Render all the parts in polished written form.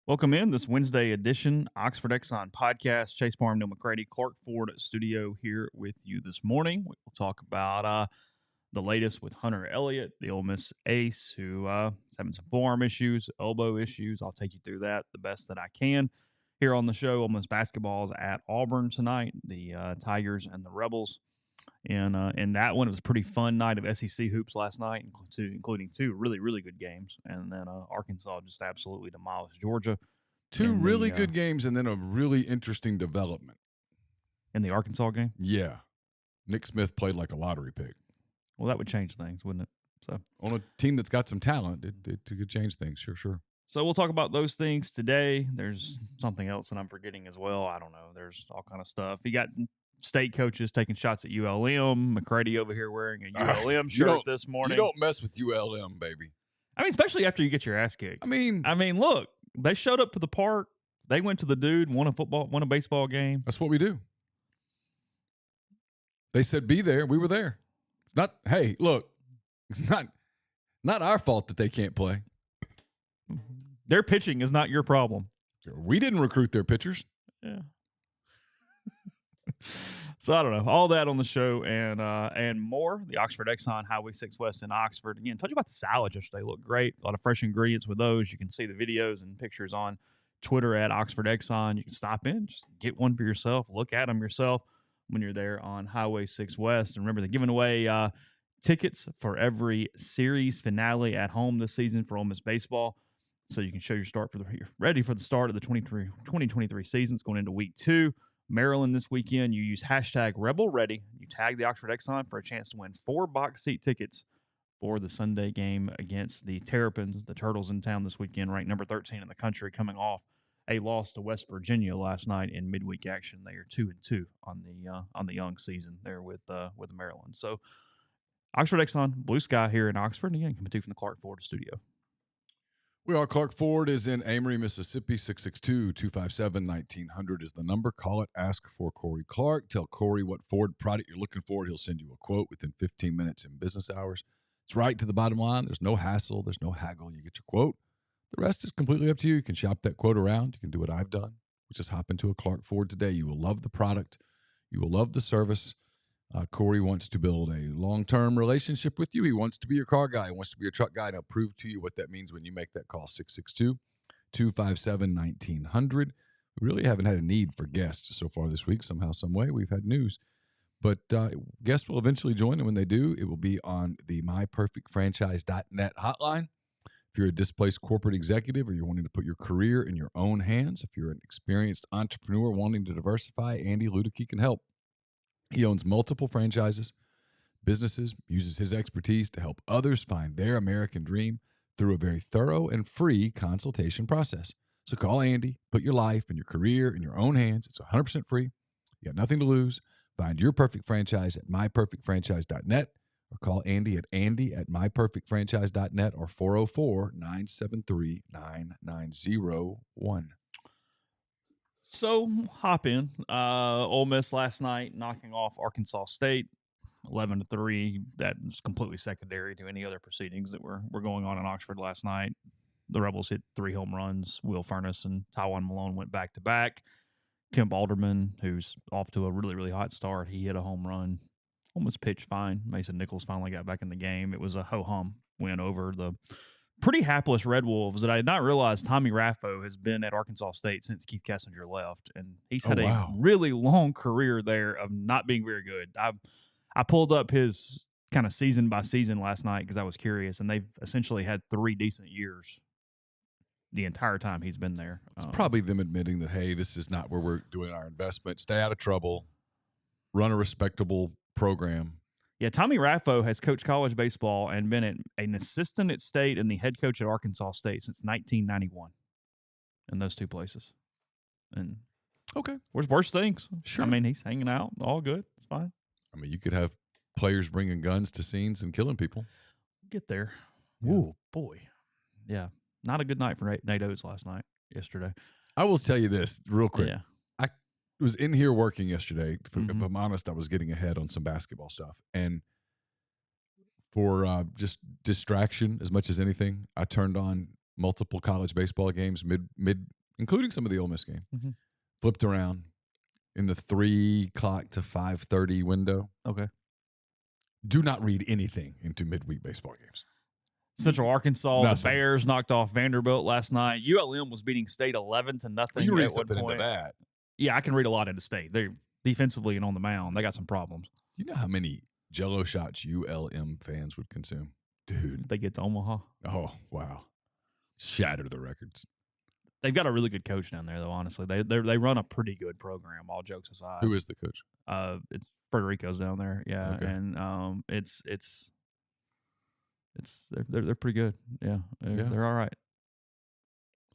Welcome in this Wednesday edition, Oxford Exxon Podcast. Chase Parham, Neal, McCready, Clark Ford Studio here with you this morning. We'll talk about the latest with Hunter Elliott, the Ole Miss ace, who is having some forearm issues, elbow issues. I'll take you through that the best that I can. Here on the show, Ole Miss basketball is at Auburn tonight, the Tigers and the Rebels. And that one, it was a pretty fun night of SEC hoops last night, including two really, really good games. And then Arkansas just absolutely demolished Georgia. Two really good games and then a really interesting development. In the Arkansas game? Yeah. Nick Smith played like a lottery pick. Well, that would change things, wouldn't it? So on a team that's got some talent, it could change things. Sure. So we'll talk about those things today. There's something else that I'm forgetting as well. I don't know. There's all kind of stuff. You got state coaches taking shots at ULM. McCready over here wearing a ULM shirt this morning. You don't mess with ULM, baby. I mean, especially after you get your ass kicked. I mean, look, they showed up to the park. They went to the dude, won a baseball game. That's what we do. They said be there. We were there. It's not. Hey, look, it's not our fault that they can't play. Their pitching is not your problem. We didn't recruit their pitchers. Yeah. So I don't know, all that on the show and more. The Oxford Exxon Highway 6 West in Oxford. Again, told you about the salads yesterday. Look great. A lot of fresh ingredients with those. You can see the videos and pictures on Twitter at Oxford Exxon. You can stop in, just get one for yourself. Look at them yourself when you're there on Highway 6 West. And remember, they're giving away tickets for every series finale at home this season for Ole Miss baseball. So you can show you're ready for the start of the 2023 season. It's going into week 2. Maryland this weekend. You use hashtag RebelReady. You tag the Oxford Exxon for a chance to win 4 box seat tickets for the Sunday game against the Terrapins, the Turtles in town this weekend, ranked number 13 in the country, coming off a loss to West Virginia last night in midweek action. They are 2-2 on the young season there with Maryland. So Oxford Exxon, blue sky here in Oxford. And again, coming to you from the Clark Ford Studio. We are. Clark Ford is in Amory, Mississippi. 662-257-1900 is the number. Call it. Ask for Corey Clark. Tell Corey what Ford product you're looking for. He'll send you a quote within 15 minutes in business hours. It's right to the bottom line. There's no hassle. There's no haggle. You get your quote. The rest is completely up to you. You can shop that quote around. You can do what I've done, which is hop into a Clark Ford today. You will love the product. You will love the service. Corey wants to build a long-term relationship with you. He wants to be your car guy. He wants to be your truck guy. And he'll prove to you what that means when you make that call. 662-257-1900. We really haven't had a need for guests so far this week. Somehow, some way, we've had news. But guests will eventually join, and when they do, it will be on the myperfectfranchise.net hotline. If you're a displaced corporate executive or you're wanting to put your career in your own hands, if you're an experienced entrepreneur wanting to diversify, Andy Ludicky can help. He owns multiple franchises, businesses, uses his expertise to help others find their American dream through a very thorough and free consultation process. So call Andy, put your life and your career in your own hands. It's 100% free. You got nothing to lose. Find your perfect franchise at myperfectfranchise.net or call Andy at myperfectfranchise.net or 404-973-9901. So hop in. Ole Miss last night knocking off Arkansas State 11-3. That was completely secondary to any other proceedings that were going on in Oxford last night. The Rebels hit 3 home runs. Will Furnace and Tywan Malone went back to back. Kemp Alderman, who's off to a really, really hot start, he hit a home run. Almost pitched fine. Mason Nichols finally got back in the game. It was a ho-hum win over the pretty hapless Red Wolves that I did not realize Tommy Raffo has been at Arkansas State since Keith Kessinger left. And he's had a really long career there of not being very good. I pulled up his kind of season by season last night because I was curious, and they've essentially had 3 decent years the entire time he's been there. It's probably them admitting that, hey, this is not where we're doing our investment. Stay out of trouble. Run a respectable program. Yeah, Tommy Raffo has coached college baseball and been an assistant at State and the head coach at Arkansas State since 1991 in those 2 places. And okay, where's worse things? Sure. I mean, he's hanging out. All good. It's fine. I mean, you could have players bringing guns to scenes and killing people. Get there. Yeah. Ooh, boy. Yeah. Not a good night for Nate Oates yesterday. I will tell you this real quick. Yeah. I was in here working yesterday. If I'm honest, I was getting ahead on some basketball stuff. And for just distraction as much as anything, I turned on multiple college baseball games, including some of the Ole Miss game. Mm-hmm. Flipped around in the 3 o'clock to 5:30 window. Okay. Do not read anything into midweek baseball games. Central Arkansas, Nothing. The Bears knocked off Vanderbilt last night. ULM was beating State 11-0 Well, you read at one something point. into that. Yeah, I can read a lot into State. They're defensively and on the mound. They got some problems. You know how many Jello shots ULM fans would consume? Dude. They get to Omaha. Oh, wow. Shatter the records. They've got a really good coach down there, though, honestly. They run a pretty good program, all jokes aside. Who is the coach? It's Federico's down there, yeah. Okay. And they're pretty good. Yeah. They're all right.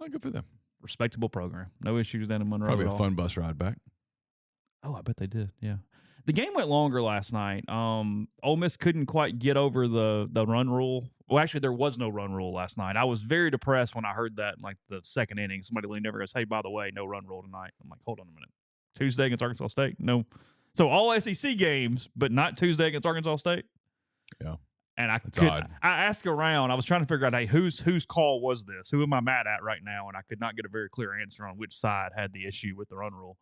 Oh, good for them. Respectable program. No issues down in Monroe. Probably at a all. fun bus ride back. Oh, I bet they did. Yeah. The game went longer last night. Ole Miss couldn't quite get over the run rule. Well, actually, there was no run rule last night. I was very depressed when I heard that in like the second inning. Somebody leaned over and goes, "Hey, by the way, no run rule tonight." I'm like, hold on a minute. Tuesday against Arkansas State? No. So all SEC games, but not Tuesday against Arkansas State? Yeah. And I odd. I asked around. I was trying to figure out, hey, whose call was this? Who am I mad at right now? And I could not get a very clear answer on which side had the issue with the run rule.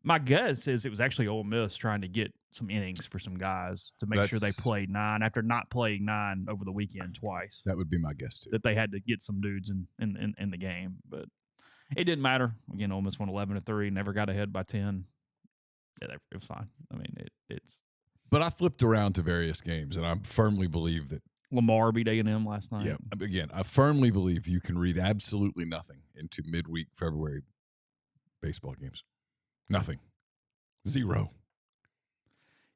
My guess is it was actually Ole Miss trying to get some innings for some guys to make sure they played 9 after not playing 9 over the weekend twice. That would be my guess too. That they had to get some dudes in the game, but it didn't matter. Again, Ole Miss won 11-3, never got ahead by 10. Yeah, it was fine. I mean, it's. But I flipped around to various games, and I firmly believe that Lamar beat A&M last night. Yeah, again, I firmly believe you can read absolutely nothing into midweek February baseball games. Nothing. Zero.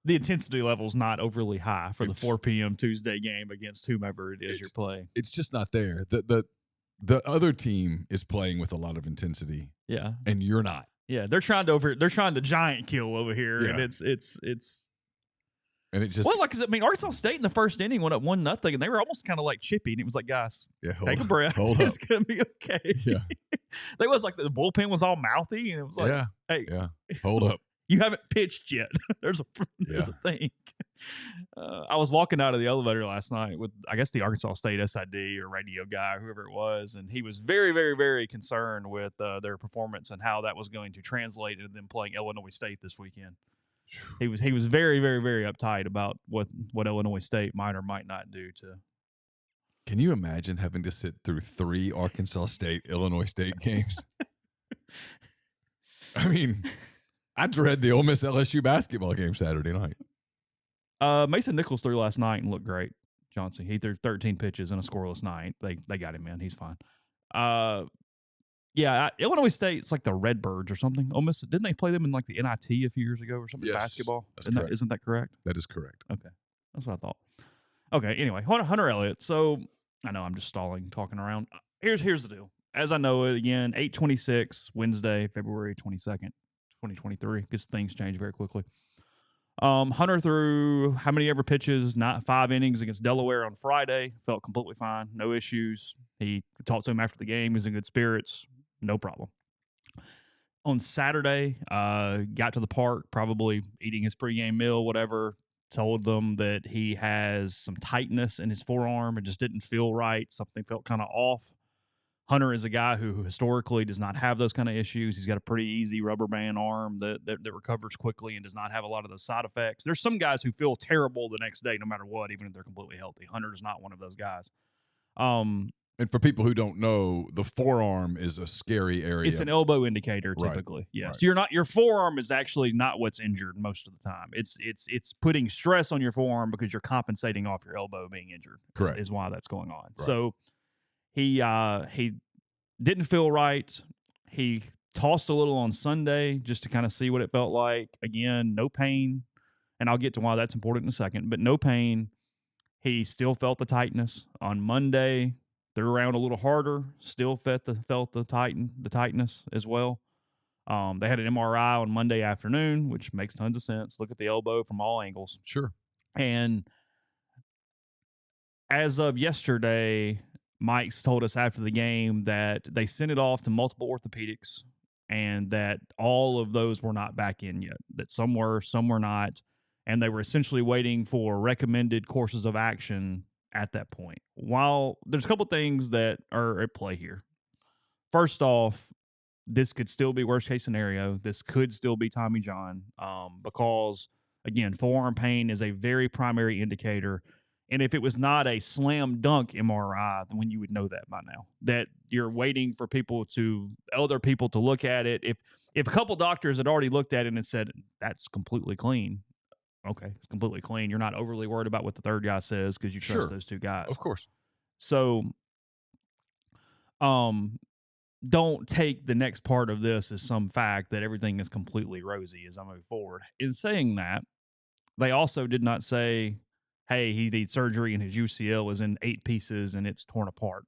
The intensity level's not overly high for the 4 p.m. Tuesday game against whomever it is you're playing. It's just not there. The other team is playing with a lot of intensity. Yeah. And you're not. Yeah, they're trying to giant kill over here, Yeah. and it's and it's just well, like, 'cause, I mean, Arkansas State in the first inning went up 1-0, and they were almost kind of like chippy, and it was like, guys, take a breath. Hold it's up. gonna be okay. Yeah. They was like the bullpen was all mouthy, and it was like, hey, Hold up. you haven't pitched yet. There's a thing. I was walking out of the elevator last night with, I guess, the Arkansas State SID or radio guy, or whoever it was, and he was very, very, very concerned with their performance and how that was going to translate into them playing Illinois State this weekend. He was very, very, very uptight about what Illinois State might or might not do to. Can you imagine having to sit through 3 Arkansas State, Illinois State games? I mean, I dread the Ole Miss LSU basketball game Saturday night. Mason Nichols threw last night and looked great. Johnson, he threw 13 pitches in a scoreless night. They got him in. He's fine. Illinois State, it's like the Redbirds or something. Ole Miss, didn't they play them in like the NIT a few years ago or something? Yes, basketball. Isn't that correct? That is correct. Okay, that's what I thought. Okay, anyway, Hunter Elliott. So I know I'm just stalling, talking around. Here's the deal. As I know it, again, 8/26, Wednesday, February 22nd, 2023, because things change very quickly. Hunter threw how many ever pitches? Not 5 innings against Delaware on Friday. Felt completely fine. No issues. He talked to him after the game. He's in good spirits. No problem. On Saturday, got to the park, probably eating his pregame meal, whatever. Told them that he has some tightness in his forearm. It just didn't feel right. Something felt kind of off. Hunter is a guy who historically does not have those kind of issues. He's got a pretty easy rubber band arm that recovers quickly and does not have a lot of those side effects. There's some guys who feel terrible the next day no matter what, even if they're completely healthy. Hunter is not one of those guys. And for people who don't know, the forearm is a scary area. It's an elbow indicator typically. Right. Yes. Right. Your forearm is actually not what's injured most of the time. It's putting stress on your forearm because you're compensating off your elbow being injured. Correct. Is why that's going on. Right. So he didn't feel right. He tossed a little on Sunday just to kind of see what it felt like. Again, no pain. And I'll get to why that's important in a second, but no pain. He still felt the tightness. On Monday, threw around a little harder, still felt the tightness as well. They had an MRI on Monday afternoon, which makes tons of sense. Look at the elbow from all angles. Sure. And as of yesterday, Mike's told us after the game that they sent it off to multiple orthopedics and that all of those were not back in yet, that some were not. And they were essentially waiting for recommended courses of action at that point. While there's a couple things that are at play here. First off, this could still be worst case scenario. This could still be Tommy John because, again, forearm pain is a very primary indicator. And if it was not a slam dunk MRI, then when you would know that by now, that you're waiting for other people to look at it. If a couple doctors had already looked at it and said, that's completely clean. Okay, it's completely clean. You're not overly worried about what the third guy says because you trust those two guys. Of course. So, don't take the next part of this as some fact that everything is completely rosy as I move forward. In saying that, they also did not say, hey, he needs surgery and his UCL is in 8 pieces and it's torn apart.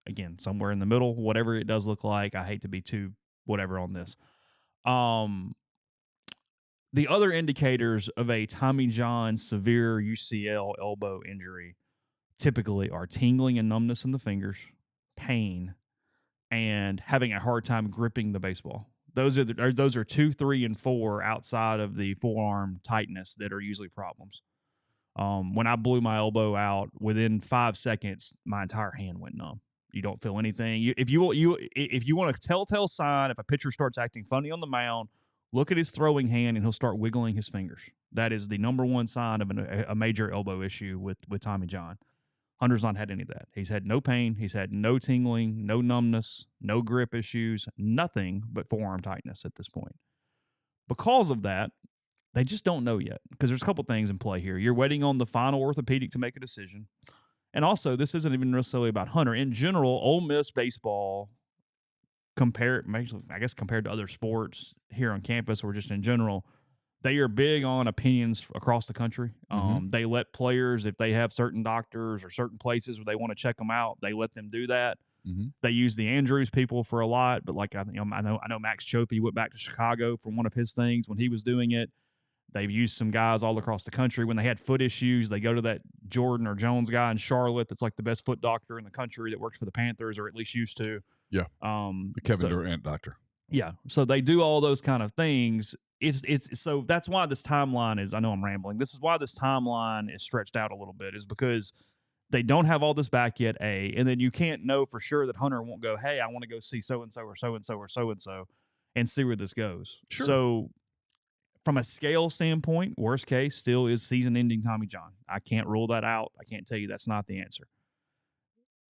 Again, somewhere in the middle, whatever it does look like. I hate to be too whatever on this. The other indicators of a Tommy John severe UCL elbow injury typically are tingling and numbness in the fingers, pain, and having a hard time gripping the baseball. Those are 2, 3, and 4 outside of the forearm tightness that are usually problems. When I blew my elbow out, within 5 seconds, my entire hand went numb. You don't feel anything. If you want a telltale sign, if a pitcher starts acting funny on the mound, look at his throwing hand and he'll start wiggling his fingers. That is the number one sign of a major elbow issue with Tommy John. Hunter's not had any of that. He's had no pain. He's had no tingling, no numbness, no grip issues, nothing but forearm tightness at this point. Because of that, they just don't know yet because there's a couple things in play here. You're waiting on the final orthopedic to make a decision. And also, this isn't even necessarily about Hunter. In general, Ole Miss baseball, compared to other sports here on campus or just in general, they are big on opinions across the country. They let players, if they have certain doctors or certain places where they want to check them out, they let them do that. They use the Andrews people for a lot, but like I know Max Chopey went back to Chicago for one of his things when he was doing it. They've used some guys all across the country. When they had foot issues, they go to that Jordan or Jones guy in Charlotte that's like the best foot doctor in the country that works for the Panthers, or at least used to. Yeah. The Kevin Durant doctor. Yeah. So they do all those kind of things. So that's why this timeline is, I know I'm rambling. This is why this timeline is stretched out a little bit, is because they don't have all this back yet, A, and then you can't know for sure that Hunter won't go, hey, I want to go see so-and-so or so-and-so or so-and-so and see where this goes. Sure. So from a scale standpoint, worst case still is season-ending Tommy John. I can't rule that out. I can't tell you that's not the answer.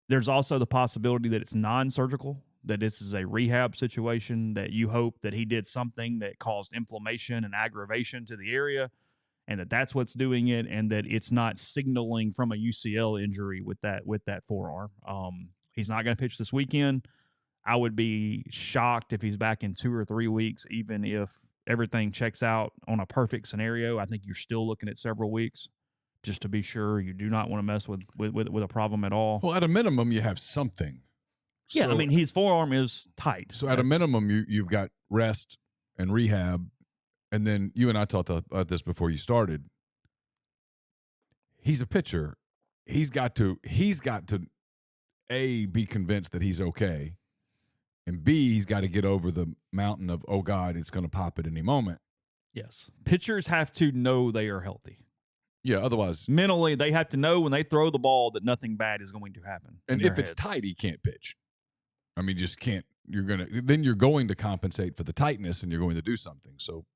There's also the possibility that it's non-surgical, that this is a rehab situation, that you hope that he did something that caused inflammation and aggravation to the area, and that's what's doing it, and that it's not signaling from a UCL injury with that forearm. He's not going to pitch this weekend. I would be shocked if he's back in 2 or 3 weeks, even if everything checks out on a perfect scenario. I think you're still looking at several weeks, just to be sure. You do not want to mess with a problem at all. Well, at a minimum, you have something. Yeah, so, I mean, his forearm is tight. So at a minimum, you've got rest and rehab, and then you and I talked about this before you started. He's a pitcher. He's got to A, be convinced that he's okay, and B, he's got to get over the mountain of, oh, God, it's going to pop at any moment. Yes. Pitchers have to know they are healthy. Yeah, otherwise. Mentally, they have to know when they throw the ball that nothing bad is going to happen. And if it's tight, he can't pitch. I mean, just can't. You're going to compensate for the tightness, and you're going to do something. So,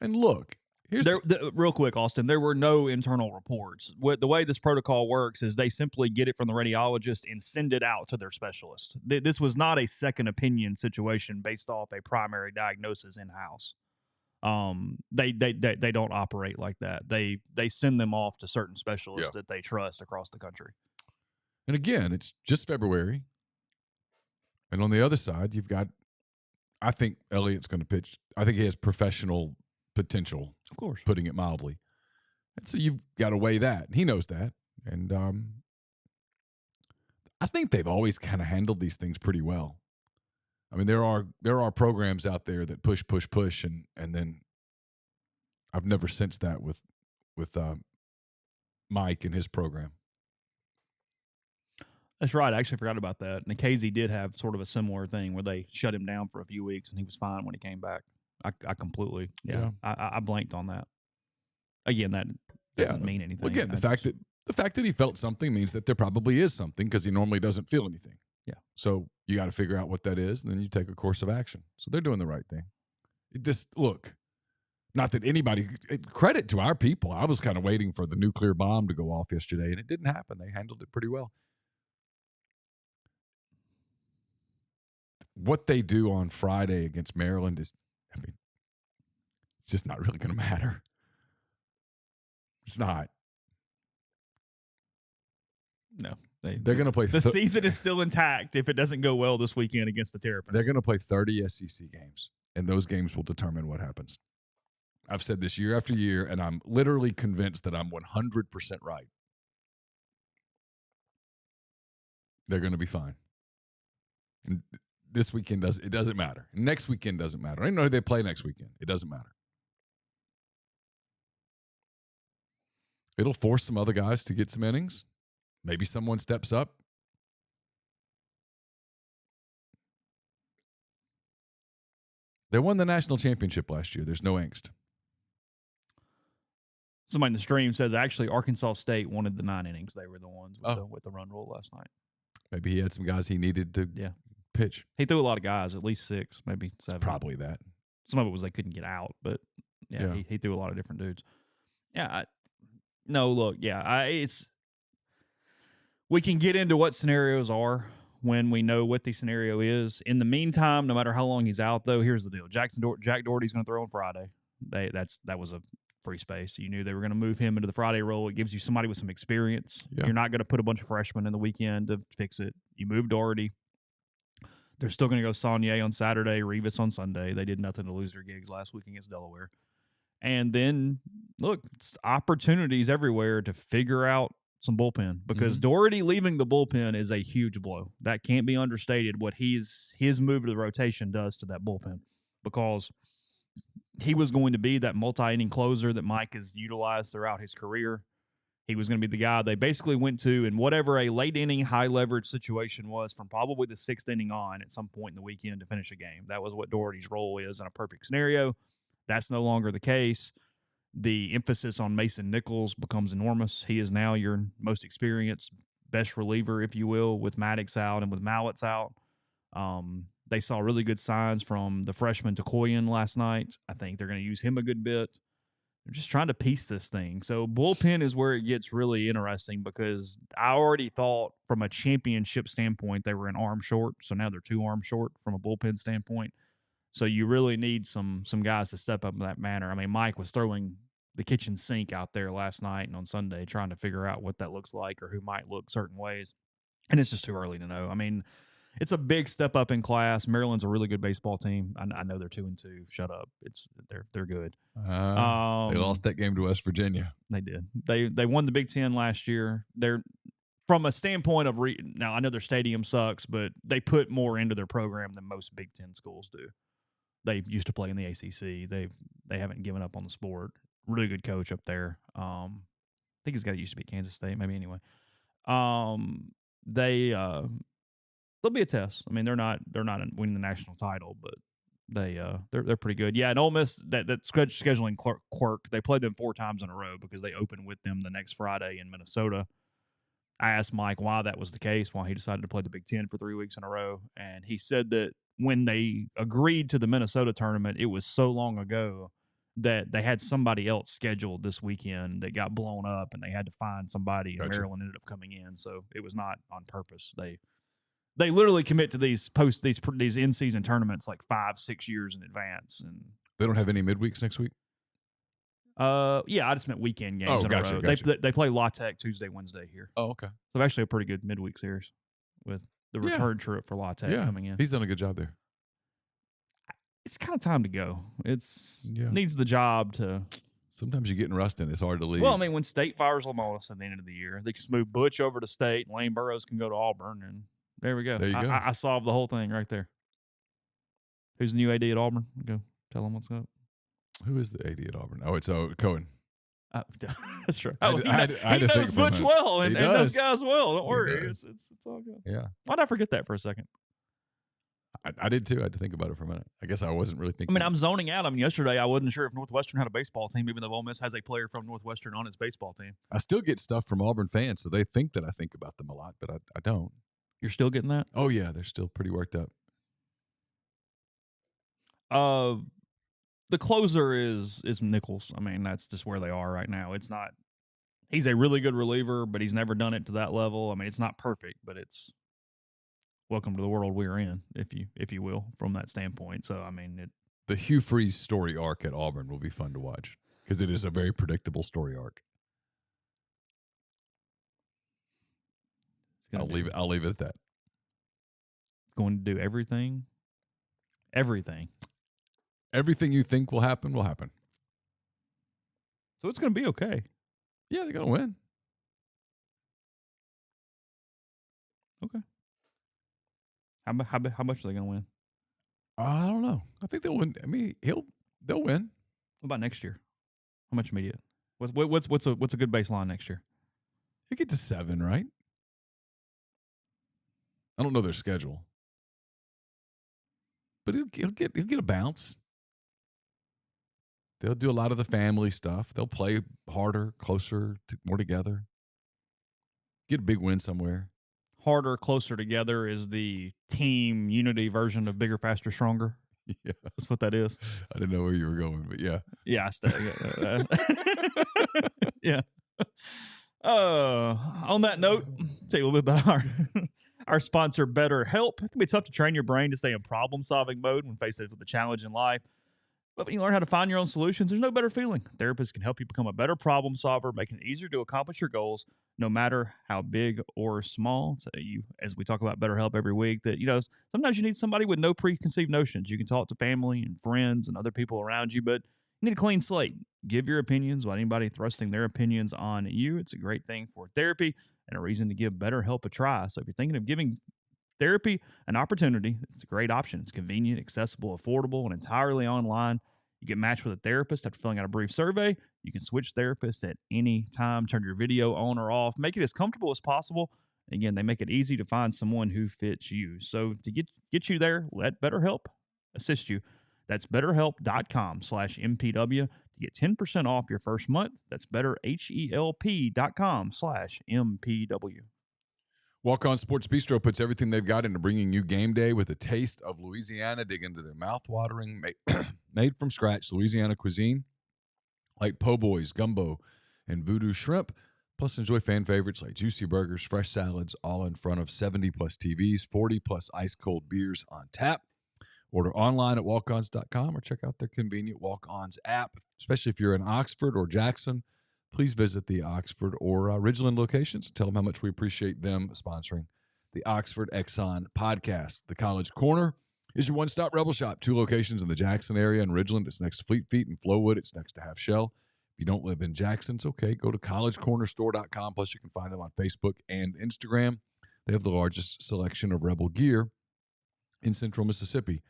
and look, here's real quick, Austin. There were no internal reports. The way this protocol works is they simply get it from the radiologist and send it out to their specialist. This was not a second opinion situation based off a primary diagnosis in house. They don't operate like that. They send them off to certain specialists that they trust across the country. And again, it's just February. And on the other side, you've got, I think Elliott's going to pitch. I think he has professional potential, of course, putting it mildly. And so you've got to weigh that. He knows that. And I think they've always kind of handled these things pretty well. I mean, there are programs out there that push, and then I've never sensed that with Mike and his program. That's right. I actually forgot about that. Nikhazy did have sort of a similar thing where they shut him down for a few weeks and he was fine when he came back. I completely, I blanked on that. Again, that doesn't mean anything. Well, again, the fact that he felt something means that there probably is something, because he normally doesn't feel anything. Yeah. So you got to figure out what that is, and then you take a course of action. So they're doing the right thing. Look, not that anybody, credit to our people. I was kind of waiting for the nuclear bomb to go off yesterday, and it didn't happen. They handled it pretty well. What they do on Friday against Maryland is, it's just not really going to matter. It's not. No. They're going to play. The season is still intact if it doesn't go well this weekend against the Terrapins. They're going to play 30 SEC games, and those games will determine what happens. I've said this year after year, and I'm literally convinced that I'm 100% right. They're going to be fine. And this weekend doesn't matter. Next weekend doesn't matter. I don't know who they play next weekend. It doesn't matter. It'll force some other guys to get some innings. Maybe someone steps up. They won the national championship last year. There's no angst. Somebody in the stream says actually Arkansas State wanted the 9 innings. They were the ones with the run rule last night. Maybe he had some guys he needed to pitch. He threw a lot of guys, at least 6, maybe 7. It's probably that. Some of it was they couldn't get out, but he threw a lot of different dudes. Yeah. We can get into what scenarios are when we know what the scenario is. In the meantime, no matter how long he's out, though, here's the deal. Jack Doherty's going to throw on Friday. That was a free space. You knew they were going to move him into the Friday role. It gives you somebody with some experience. Yeah. You're not going to put a bunch of freshmen in the weekend to fix it. You move Doherty. They're still going to go Saunier on Saturday, Rivas on Sunday. They did nothing to lose their gigs last week against Delaware. And then, look, it's opportunities everywhere to figure out some bullpen, because Doherty leaving the bullpen is a huge blow. That can't be understated, what his move to the rotation does to that bullpen, because he was going to be that multi-inning closer that Mike has utilized throughout his career. He was going to be the guy they basically went to in whatever a late-inning, high-leverage situation was from probably the 6th inning on at some point in the weekend to finish a game. That was what Doherty's role is in a perfect scenario. That's no longer the case. The emphasis on Mason Nichols becomes enormous. He is now your most experienced, best reliever, if you will, with Maddox out and with Mallett's out. They saw really good signs from the freshman Tokoyan last night. I think they're going to use him a good bit. They're just trying to piece this thing. So bullpen is where it gets really interesting, because I already thought from a championship standpoint they were an arm short. So now they're 2 arms short from a bullpen standpoint. So you really need some guys to step up in that manner. I mean, Mike was throwing the kitchen sink out there last night and on Sunday trying to figure out what that looks like or who might look certain ways. And it's just too early to know. I mean, it's a big step up in class. Maryland's a really good baseball team. I know they're 2-2. Shut up. They're good. They lost that game to West Virginia. They did. They won the Big Ten last year. They're from a standpoint of now I know their stadium sucks, but they put more into their program than most Big Ten schools do. They used to play in the ACC. They haven't given up on the sport. Really good coach up there. I think he's got used to be at Kansas State, maybe anyway. They'll be a test. I mean, they're not winning the national title, but they're pretty good. Yeah, and Ole Miss, that scheduling quirk, they played them 4 times in a row because they opened with them the next Friday in Minnesota. I asked Mike why that was the case, why he decided to play the Big Ten for 3 weeks in a row, and he said that when they agreed to the Minnesota tournament, it was so long ago that they had somebody else scheduled this weekend that got blown up, and they had to find somebody, and Maryland ended up coming in. So it was not on purpose. They literally commit to these in-season tournaments like 5-6 years in advance, and they don't have any midweeks next week. Yeah, I just meant weekend games in a row. Gotcha. They play La Tech Tuesday, Wednesday here. Oh, okay. So actually a pretty good midweek series with the return trip for La Tech coming in. He's done a good job there. It's kind of time to go. Needs the job to. Sometimes you're getting rusty and it's hard to leave. Well, I mean, when State fires Lemonis at the end of the year, they just move Butch over to State, and Lane Burroughs can go to Auburn, and there we go. There you go. I solved the whole thing right there. Who's the new AD at Auburn? Go tell him what's up. Who is the AD at Auburn? Oh, it's Cohen. That's true. He knows Butch well and those guys well. Don't worry. It's all good. Yeah. Why'd I forget that for a second? I did too. I had to think about it for a minute. I guess I wasn't really I thinking. mean, I'm zoning out. I mean, yesterday I wasn't sure if Northwestern had a baseball team, even though Ole Miss has a player from Northwestern on its baseball team. I still get stuff from Auburn fans, so they think that I think about them a lot, but I don't. You're still getting that? Oh, yeah, they're still pretty worked up. The closer is Nichols. I mean, that's just where they are right now. It's not. He's a really good reliever, but he's never done it to that level. I mean, it's not perfect, but it's welcome to the world we're in, if you will, from that standpoint. So, I mean, the Hugh Freeze story arc at Auburn will be fun to watch because it is a very predictable story arc. I'll leave it at that. Going to do everything. Everything you think will happen will happen. So it's going to be okay. Yeah, they're going to win. Okay. How much are they going to win? I don't know. I think they'll win. I mean, they'll win. What about next year? How much immediate? What's a good baseline next year? They get to 7, right? I don't know their schedule, but he'll get a bounce. They'll do a lot of the family stuff. They'll play harder, closer, more together. Get a big win somewhere. Harder, closer together is the team unity version of bigger, faster, stronger. Yeah, that's what that is. I didn't know where you were going, but yeah. Yeah, yeah. On that note, tell you a little bit about our sponsor, BetterHelp. It can be tough to train your brain to stay in problem-solving mode when faced with a challenge in life. But when you learn how to find your own solutions, there's no better feeling. Therapists can help you become a better problem solver, making it easier to accomplish your goals, no matter how big or small. So as we talk about BetterHelp every week, that sometimes you need somebody with no preconceived notions. You can talk to family and friends and other people around you, but you need a clean slate. Give your opinions without anybody thrusting their opinions on you. It's a great thing for therapy and a reason to give BetterHelp a try. So if you're thinking of giving therapy an opportunity, it's a great option. It's convenient, accessible, affordable, and entirely online. You get matched with a therapist after filling out a brief survey. You can switch therapists at any time, turn your video on or off, make it as comfortable as possible. Again, they make it easy to find someone who fits you. So to get you there, let BetterHelp assist you. That's betterhelp.com/MPW to get 10% off your first month. That's betterhelp.com/MPW. Walk-On Sports Bistro puts everything they've got into bringing you game day with a taste of Louisiana. Dig into their mouth-watering, made from scratch Louisiana cuisine like po' boys, gumbo, and voodoo shrimp. Plus, enjoy fan favorites like juicy burgers, fresh salads, all in front of 70-plus TVs, 40-plus ice-cold beers on tap. Order online at walkons.com or check out their convenient Walk-Ons app, especially if you're in Oxford or Jackson. Please visit the Oxford or Ridgeland locations and tell them how much we appreciate them sponsoring the Oxford Exxon Podcast. The College Corner is your one-stop Rebel Shop. 2 locations in the Jackson area and Ridgeland. It's next to Fleet Feet and Flowwood. It's next to Half Shell. If you don't live in Jackson, it's okay. Go to collegecornerstore.com. Plus, you can find them on Facebook and Instagram. They have the largest selection of Rebel gear in Central Mississippi.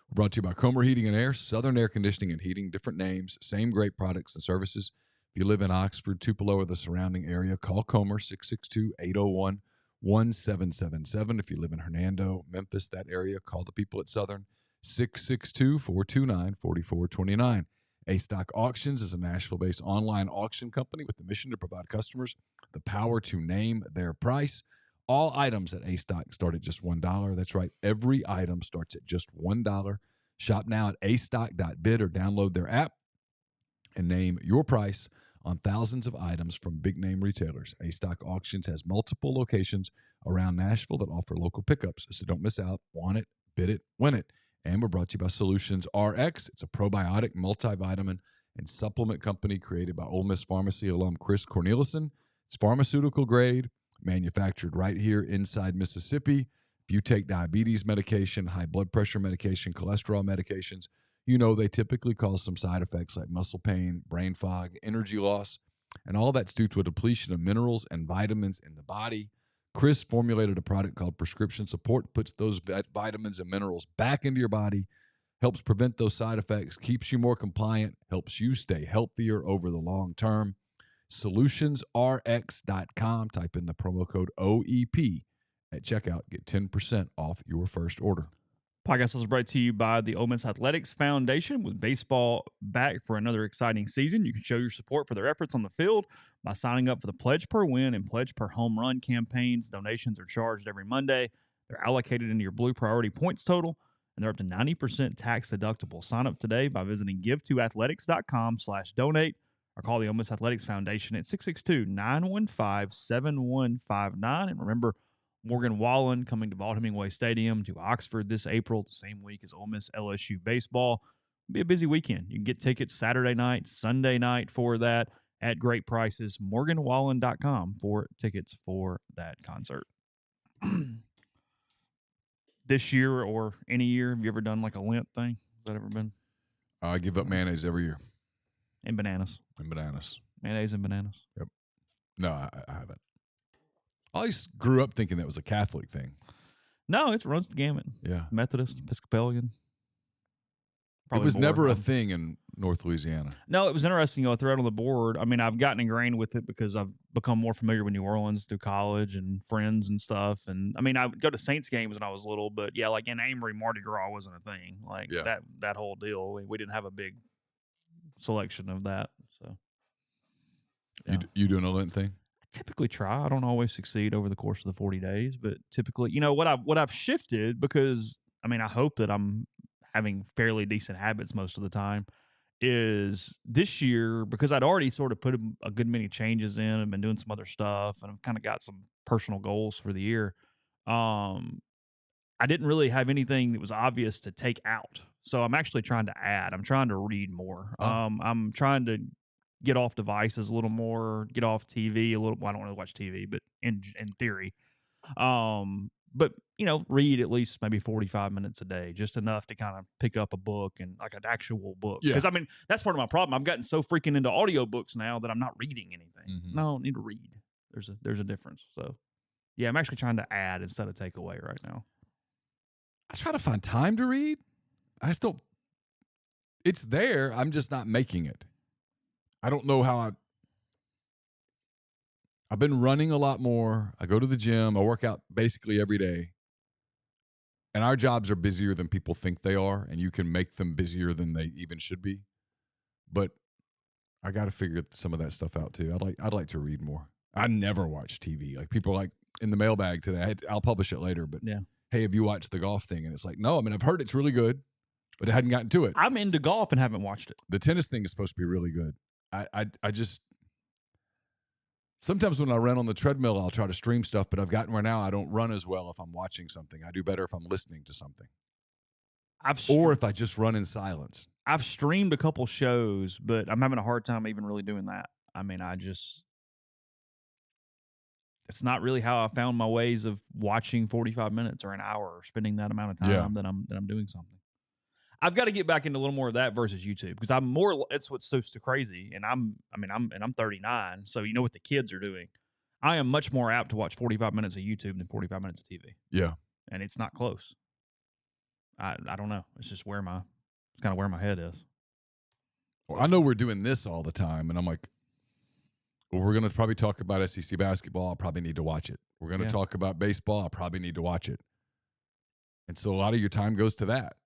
We're brought to you by Comer Heating and Air, Southern Air Conditioning and Heating. Different names, same great products and services. If you live in Oxford, Tupelo, or the surrounding area, call Comer, 662-801-1777. If you live in Hernando, Memphis, that area, call the people at Southern, 662-429-4429. A-Stock Auctions is a Nashville-based online auction company with the mission to provide customers the power to name their price. All items at A-Stock start at just $1. That's right, every item starts at just $1. Shop now at astock.bid or download their app and name your price on thousands of items from big-name retailers. A-Stock Auctions has multiple locations around Nashville that offer local pickups, so don't miss out. Want it, bid it, win it. And we're brought to you by Solutions RX. It's a probiotic, multivitamin, and supplement company created by Ole Miss Pharmacy alum Chris Cornelison. It's pharmaceutical grade, manufactured right here inside Mississippi. If you take diabetes medication, high blood pressure medication, cholesterol medications, you know they typically cause some side effects like muscle pain, brain fog, energy loss, and all that's due to a depletion of minerals and vitamins in the body. Chris formulated a product called Prescription Support, puts those vitamins and minerals back into your body, helps prevent those side effects, keeps you more compliant, helps you stay healthier over the long term. SolutionsRx.com. Type in the promo code OEP at checkout. Get 10% off your first order. Podcast is brought to you by the Ole Miss Athletics Foundation. With baseball back for another exciting season, you can show your support for their efforts on the field by signing up for the Pledge Per Win and Pledge Per Home Run campaigns. Donations are charged every Monday. They're allocated into your Blue Priority points total, and they're up to 90% tax deductible. Sign up today by visiting givetoathletics.com/donate or call the Ole Miss Athletics Foundation at 662-915-7159. And remember, Morgan Wallen coming to Vaught Hemingway Stadium to Oxford this April, the same week as Ole Miss LSU baseball. It'll be a busy weekend. You can get tickets Saturday night, Sunday night for that at great prices. MorganWallen.com for tickets for that concert. This year or any year, have you ever done like a Lent thing? Has that ever been? I give up mayonnaise every year. And bananas. Mayonnaise and bananas. Yep. No, I haven't. I always grew up thinking that was a Catholic thing. No, it runs the gamut. Yeah. Methodist, Episcopalian. It was never a thing in North Louisiana. No, it was interesting. I threw it on the board. I mean, I've gotten ingrained with it because I've become more familiar with New Orleans through college and friends and stuff. And I mean, I would go to Saints games when I was little, but yeah, like in Amory, Mardi Gras wasn't a thing. Like that whole deal. We didn't have a big selection of that. So yeah. You doing a Lent thing? Typically try. I don't always succeed over the course of the 40 days, but typically, you know, what I've shifted, because I mean, I hope that I'm having fairly decent habits most of the time, is this year, because I'd already sort of put a good many changes in and been doing some other stuff, and I've kind of got some personal goals for the year. I didn't really have anything that was obvious to take out. So I'm actually trying to add. I'm trying to read more. I'm trying to get off devices a little more, get off TV a little. Well, I don't really watch TV, but in theory, but you know, read at least maybe 45 minutes a day, just enough to kind of pick up a book, and like an actual book. Because I mean, that's part of my problem. I've gotten so freaking into audiobooks now that I'm not reading anything. No, I don't need to read. There's a difference. So yeah, I'm actually trying to add instead of take away right now. I try to find time to read. I just don't. It's there. I'm just not making it. I don't know how I've been running a lot more. I go to the gym. I work out basically every day. And our jobs are busier than people think they are, and you can make them busier than they even should be. But I got to figure some of that stuff out too. I'd like to read more. I never watch TV. Like people are like in the mailbag today. I'll publish it later, but yeah. Hey, have you watched the golf thing? And it's like, no. I mean, I've heard it's really good, but I hadn't gotten to it. I'm into golf and haven't watched it. The tennis thing is supposed to be really good. I just sometimes when I run on the treadmill, I'll try to stream stuff, but I've gotten where now I don't run as well if I'm watching something. I do better if I'm listening to something. Or if I just run in silence. I've streamed a couple shows, but I'm having a hard time even really doing that. I mean, it's not really how I found my ways of watching 45 minutes or an hour or spending that amount of time that I'm doing something. I've got to get back into a little more of that versus YouTube, because it's what's so crazy. And I'm 39. So you know what the kids are doing. I am much more apt to watch 45 minutes of YouTube than 45 minutes of TV. Yeah. And it's not close. I don't know. It's just kind of where my head is. Well, I know we're doing this all the time, and I'm like, well, we're going to probably talk about SEC basketball. I'll probably need to watch it. We're going to talk about baseball. I'll probably need to watch it. And so a lot of your time goes to that.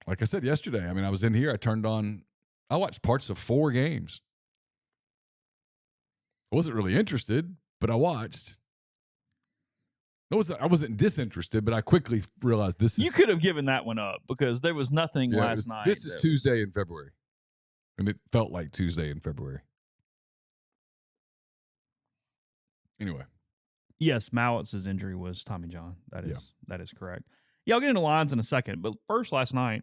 Like I said yesterday, I mean, I was in here. I watched parts of 4 games. I wasn't really interested, but I watched. I wasn't disinterested, but I quickly realized this is. You could have given that one up because there was nothing last night. This is Tuesday in February. And it felt like Tuesday in February. Anyway. Yes, Mallett's injury was Tommy John. That is correct. Yeah, I'll get into lines in a second. But first, last night.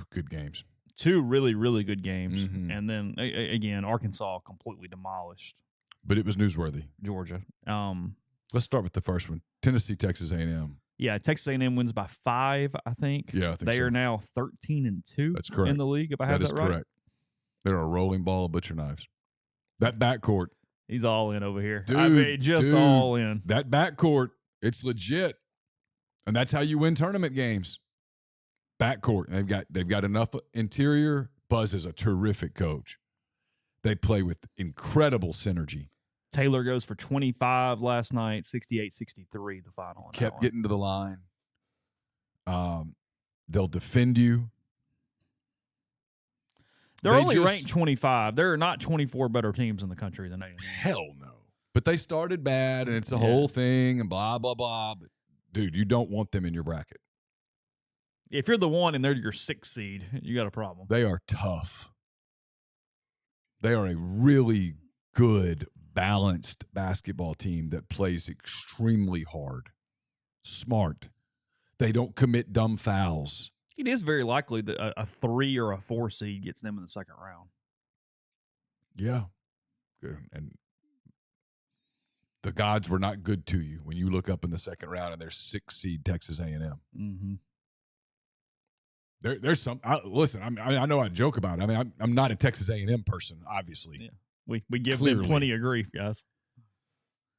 Good games. 2 really, really good games. Mm-hmm. And then, again, Arkansas completely demolished. But it was newsworthy. Georgia. Let's start with the first one. Tennessee, Texas A&M. Yeah, Texas A&M wins by 5, I think. Yeah, I think they are now 13-2. That's correct. In the league, if I have that right. That is correct. They're a rolling ball of butcher knives. That backcourt. He's all in over here. Dude, I mean, just all in. That backcourt, it's legit. And that's how you win tournament games. Backcourt. They've got enough interior. Buzz is a terrific coach. They play with incredible synergy. Taylor goes for 25 last night, 68-63 the final. Kept getting to the line. They'll defend you. They're only ranked 25. There are not 24 better teams in the country than A&M. Hell no. But they started bad, and it's a whole thing, and blah, blah, blah. But, dude, you don't want them in your bracket. If you're the one and they're your 6th seed, you got a problem. They are tough. They are a really good, balanced basketball team that plays extremely hard. Smart. They don't commit dumb fouls. It is very likely that a 3 or a 4 seed gets them in the second round. Yeah. Good. And the gods were not good to you when you look up in the second round and there's 6 seed Texas A&M. Mm-hmm. There's some. Listen, I know I joke about it. I mean, I'm not a Texas A&M person, obviously. Yeah. We give them plenty of grief, guys.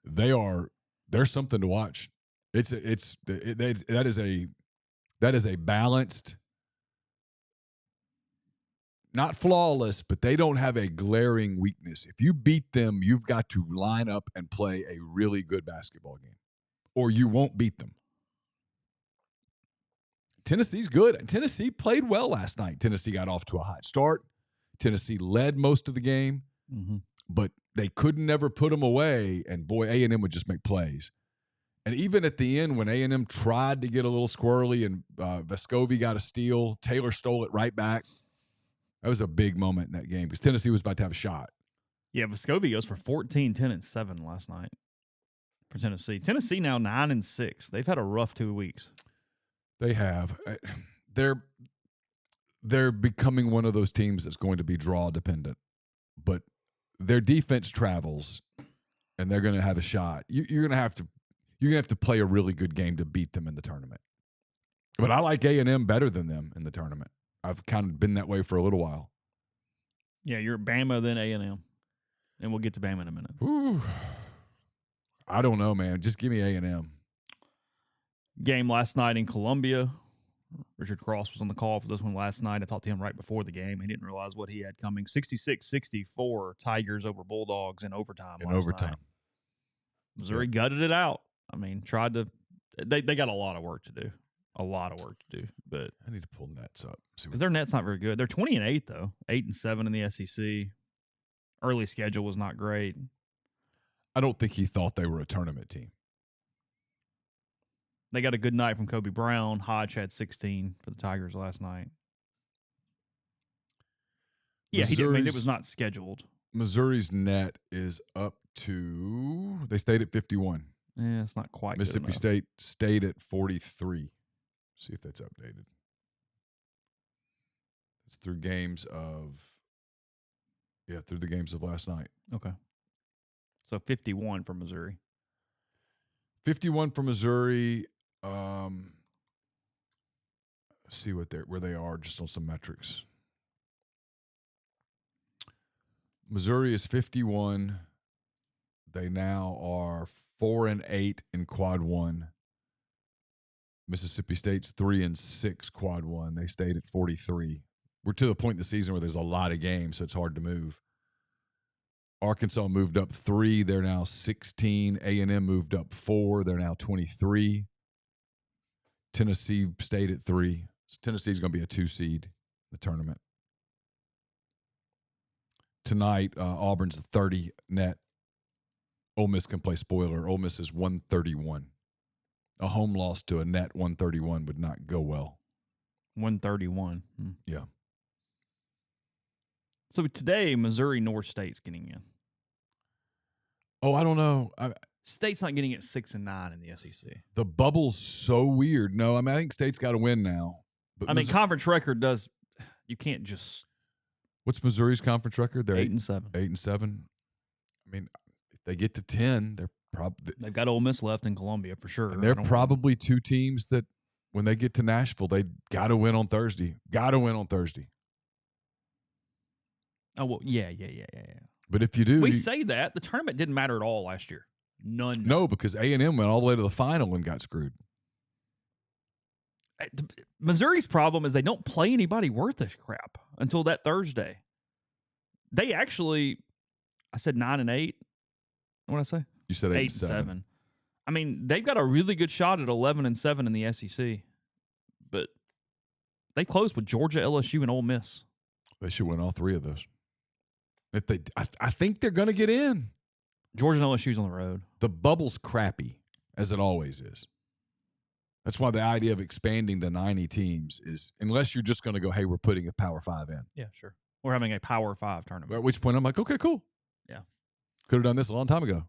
There's something to watch. That is a balanced, not flawless, but they don't have a glaring weakness. If you beat them, you've got to line up and play a really good basketball game, or you won't beat them. Tennessee's good. Tennessee played well last night. Tennessee got off to a hot start. Tennessee led most of the game, but they could never put them away, and boy, A&M would just make plays. And even at the end, when A&M tried to get a little squirrely and Vescovi got a steal, Taylor stole it right back. That was a big moment in that game because Tennessee was about to have a shot. Yeah, Vescovi goes for 14, 10, and 7 last night for Tennessee. Tennessee now 9 and 6. They've had a rough 2 weeks. They have. They're becoming one of those teams that's going to be draw dependent, but their defense travels, and they're going to have a shot. You're going to have to play a really good game to beat them in the tournament. But I like A&M better than them in the tournament. I've kind of been that way for a little while. Yeah, you're Bama then A&M, and we'll get to Bama in a minute. Ooh. I don't know, man. Just give me A&M. Game last night in Columbia. Richard Cross was on the call for this one last night. I talked to him right before the game. He didn't realize what he had coming. 66-64 Tigers over Bulldogs in overtime. Night. Missouri gutted it out. I mean, tried to – they got a lot of work to do. But I need to pull nets up. Because their net's not very good. They're 20-8, though. 8-7 in the SEC. Early schedule was not great. I don't think he thought they were a tournament team. They got a good night from Kobe Brown. Hodge had 16 for the Tigers last night. Yeah, it was not scheduled. Missouri's net is up to – they stayed at 51. Yeah, it's not quite Mississippi State stayed at 43. See if that's updated. It's through the games of last night. Okay. So 51 for Missouri. 51 for Missouri. See where they are just on some metrics. Missouri is 51. They now are 4-8 in quad one. Mississippi State's 3-6 quad one. They stayed at 43. We're to the point in the season where there's a lot of games, so it's hard to move. Arkansas moved up 3. They're now 16. A&M moved up 4. They're now 23. Tennessee stayed at 3. So Tennessee's going to be a 2 seed in the tournament. Tonight, Auburn's a 30 net. Ole Miss can play spoiler. Ole Miss is 131. A home loss to a net 131 would not go well. 131. Yeah. So today, Missouri North State's getting in. Oh, I don't know. State's not getting it 6-9 in the SEC. The bubble's so weird. No, I think State's got to win now. But conference record does. You can't just. What's Missouri's conference record? They're 8-7. 8-7. I mean, if they get to 10, they're probably they've got Ole Miss left in Columbia for sure. And they're probably 2 teams that when they get to Nashville, they got to win on Thursday. Oh well, yeah. But if you do, we say that the tournament didn't matter at all last year. None. No, because A&M went all the way to the final and got screwed. Missouri's problem is they don't play anybody worth a crap until that Thursday. They actually, I said 9-8. What did I say? You said 8-7. I mean, they've got a really good shot at 11-7 in the SEC, but They closed with Georgia, LSU, and Ole Miss. They should win all three of those. If they, I think they're going to get in. Georgia and LSU's on the road. The bubble's crappy, as it always is. That's why the idea of expanding to 90 teams is, unless you're just going to go, hey, we're putting a Power 5 in. Yeah, sure. We're having a Power 5 tournament. At which point I'm like, okay, cool. Yeah. Could have done this a long time ago.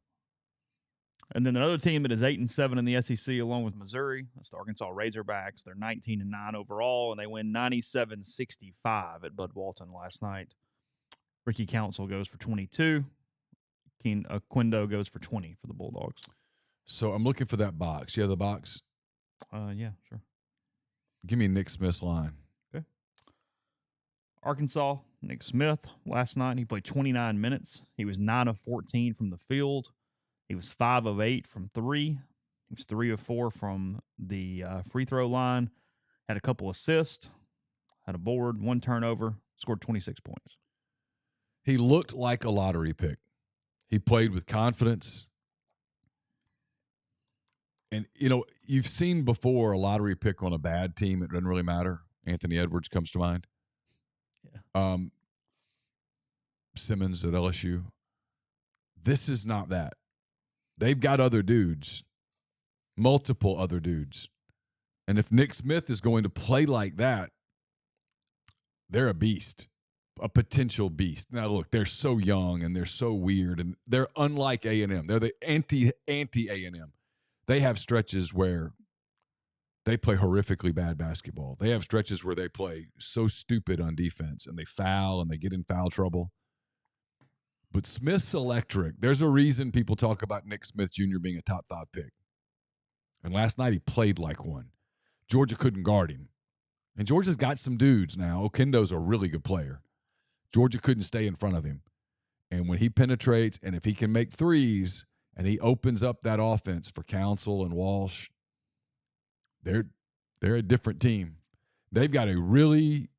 And then another team that is 8-7 in the SEC, along with Missouri, that's the Arkansas Razorbacks. They're 19-9 overall, and they win 97-65 at Bud Walton last night. Ricky Council goes for 22. Quindo goes for 20 for the Bulldogs. So I'm looking for that box. You have the box? Yeah, sure. Give me Nick Smith's line. Okay. Arkansas, Nick Smith, last night he played 29 minutes. He was 9 of 14 from the field. He was 5 of 8 from 3. He was 3 of 4 from the free throw line. Had a couple assists, had a board, 1 turnover, scored 26 points. He looked like a lottery pick. He played with confidence. And, you know, you've seen before a lottery pick on a bad team. It doesn't really matter. Anthony Edwards comes to mind. Yeah. Simmons at LSU. This is not that. They've got other dudes, multiple other dudes. And if Nick Smith is going to play like that, they're a beast, a potential beast. Now, look, they're so young and they're so weird, and they're unlike A&M. They're the anti-A&M. They have stretches where they play horrifically bad basketball. They have stretches where they play so stupid on defense, and they foul and they get in foul trouble. But Smith's electric. There's a reason people talk about Nick Smith Jr. being a top 5 pick. And last night he played like one. Georgia couldn't guard him. And Georgia's got some dudes now. Okendo's a really good player. Georgia couldn't stay in front of him. And when he penetrates, and if he can make threes, and he opens up that offense for Council and Walsh, they're a different team. They've got a really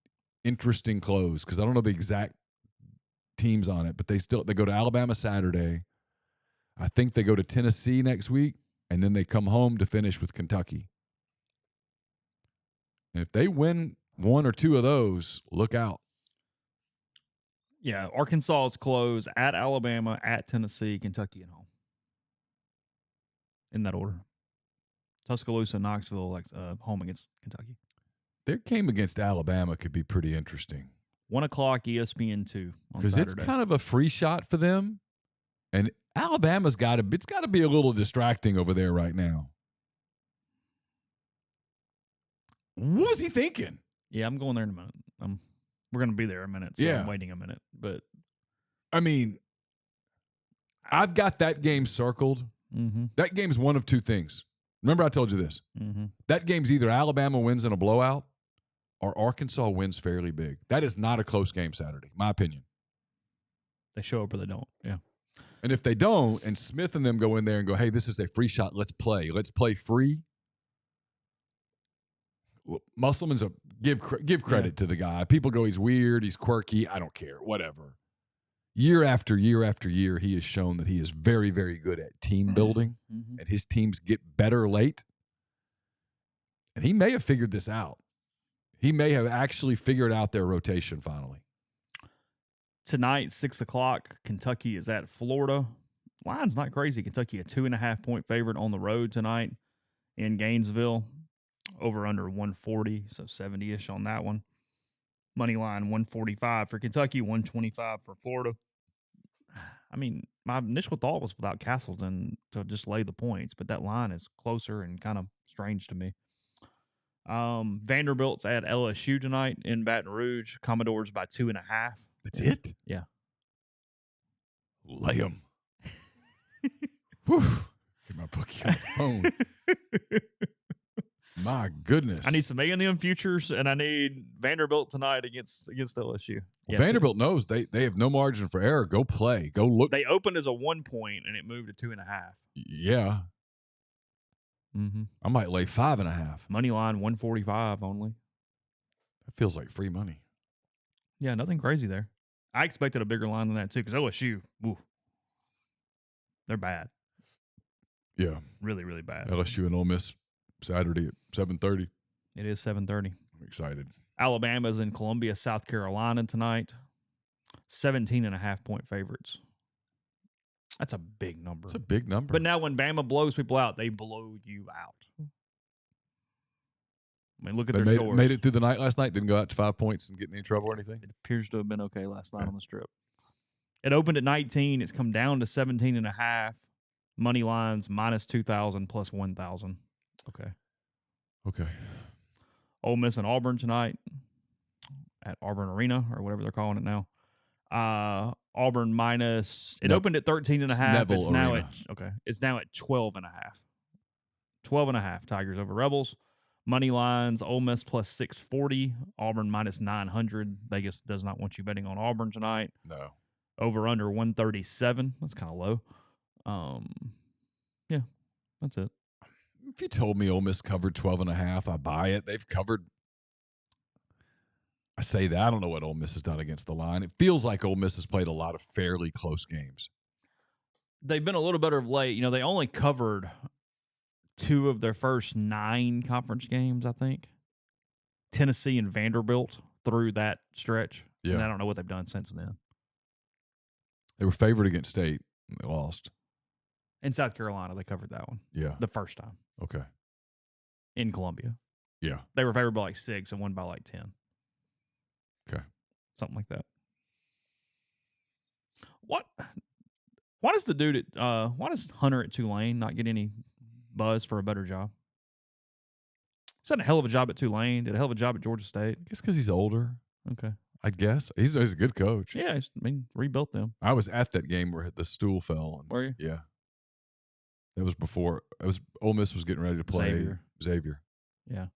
interesting close, because I don't know the exact teams on it, but they go to Alabama Saturday. I think they go to Tennessee next week, and then they come home to finish with Kentucky. And if they win 1 or 2 of those, look out. Yeah, Arkansas's close at Alabama, at Tennessee, Kentucky, and home. In that order. Tuscaloosa, Knoxville, home against Kentucky. Their game against Alabama could be pretty interesting. 1 o'clock ESPN 2 on because it's kind of a free shot for them, and Alabama's it's got to be a little distracting over there right now. What was he thinking? Yeah, I'm going there in a minute. We're going to be there a minute, so yeah. I'm waiting a minute. But I mean, I've got that game circled. Mm-hmm. That game's one of 2 things. Remember I told you this. Mm-hmm. That game's either Alabama wins in a blowout or Arkansas wins fairly big. That is not a close game Saturday, my opinion. They show up or they don't, yeah. And if they don't, and Smith and them go in there and go, hey, this is a free shot, let's play. Let's play free. Musselman's give credit to the guy. People go, he's weird, he's quirky. I don't care, whatever. Year after year after year, he has shown that he is very, very good at team building, and his teams get better late. And he may have figured this out. He may have actually figured out their rotation finally. Tonight, 6 o'clock, Kentucky is at Florida. Line's not crazy. Kentucky, a 2.5-point favorite on the road tonight in Gainesville. Over under 140, so 70-ish on that one. Money line 145 for Kentucky, 125 for Florida. I mean, my initial thought was without Castleton to just lay the points, but that line is closer and kind of strange to me. Vanderbilt's at LSU tonight in Baton Rouge. Commodores by 2.5. That's it? Yeah. Lay them. Get my bookie on the phone. My goodness. I need some A&M futures, and I need Vanderbilt tonight against LSU. Well, Vanderbilt knows they have no margin for error. Go play. Go look. They opened as a 1 point, and it moved to 2.5. Yeah. Mm-hmm. I might lay 5.5. Money line 145 only. That feels like free money. Yeah, nothing crazy there. I expected a bigger line than that, too, because LSU, they're bad. Yeah. Really, really bad. LSU and Ole Miss Saturday at 7:30. It is 7:30. I'm excited. Alabama's in Columbia, South Carolina tonight. 17.5-point favorites. That's a big number. It's a big number. But now when Bama blows people out, they blow you out. I mean, look at their scores. Made it through the night last night. Didn't go out to 5 points and get in any trouble or anything. It appears to have been okay last night on the Strip. It opened at 19. It's come down to 17.5. Money lines -2,000 plus 1,000. Okay. Ole Miss and Auburn tonight at Auburn Arena or whatever they're calling it now. Auburn minus. It opened at 13.5. It's now It's now at 12.5. 12.5. Tigers over Rebels. Money lines: Ole Miss plus 640. Auburn minus 900. Vegas does not want you betting on Auburn tonight. No. Over under 137. That's kind of low. Yeah, that's it. If you told me Ole Miss covered 12.5, I buy it. They've covered. I say that. I don't know what Ole Miss has done against the line. It feels like Ole Miss has played a lot of fairly close games. They've been a little better of late. You know, they only covered 2 of their first 9 conference games, I think. Tennessee and Vanderbilt through that stretch. Yeah. And I don't know what they've done since then. They were favored against State, and they lost. In South Carolina, they covered that one. Yeah. The first time. Okay. In Columbia. Yeah. They were favored by like 6 and won by like 10. Okay. Something like that. Why does the dude at why does Hunter at Tulane not get any buzz for a better job? He's done a hell of a job at Tulane, did a hell of a job at Georgia State. I guess because he's older. Okay. I guess. He's a good coach. Yeah, rebuilt them. I was at that game where the stool fell. Were you? Yeah. That was before. Ole Miss was getting ready to play Xavier. Yeah.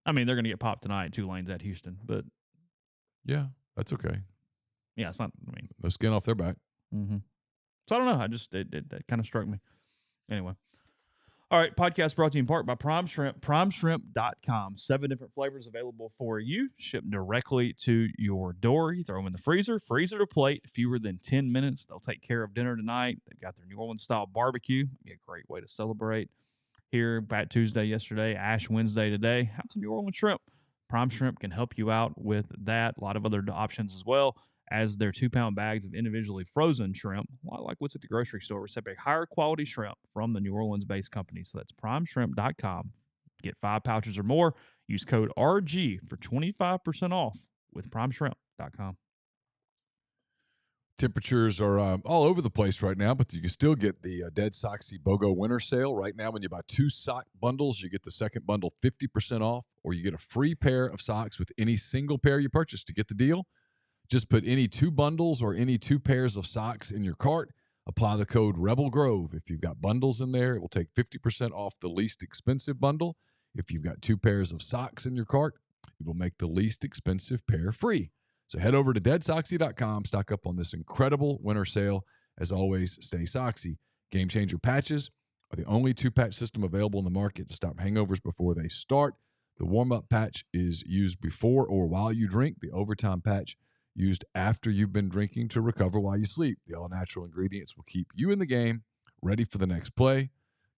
I mean, they're going to get popped tonight. Tulane's at Houston, but yeah, that's okay. Yeah, it's not. I mean, no skin off their back. Mm-hmm. So I don't know. That kind of struck me. Anyway. All right, podcast brought to you in part by Prime Shrimp, primeshrimp.com. 7 different flavors available for you, shipped directly to your door. You throw them in the freezer to plate, fewer than 10 minutes. They'll take care of dinner tonight. They've got their New Orleans-style barbecue. Be a great way to celebrate. Here, Bat Tuesday yesterday, Ash Wednesday today. Have some New Orleans shrimp. Prime Shrimp can help you out with that. A lot of other options as well, as their 2-pound bags of individually frozen shrimp, like what's at the grocery store, receive a higher quality shrimp from the New Orleans-based company. So that's primeshrimp.com. Get 5 pouches or more. Use code RG for 25% off with primeshrimp.com. Temperatures are all over the place right now, but you can still get the Dead Soxy BOGO winter sale. Right now, when you buy 2 sock bundles, you get the second bundle 50% off, or you get a free pair of socks with any single pair you purchase. To get the deal, just put any 2 bundles or any 2 pairs of socks in your cart. Apply the code Rebel Grove. If you've got bundles in there, it will take 50% off the least expensive bundle. If you've got 2 pairs of socks in your cart, it will make the least expensive pair free. So head over to deadsoxy.com, stock up on this incredible winter sale. As always, stay soxy. Game Changer patches are the only 2-patch system available in the market to stop hangovers before they start. The warm-up patch is used before or while you drink. The overtime patch used after you've been drinking to recover while you sleep. The all-natural ingredients will keep you in the game, ready for the next play.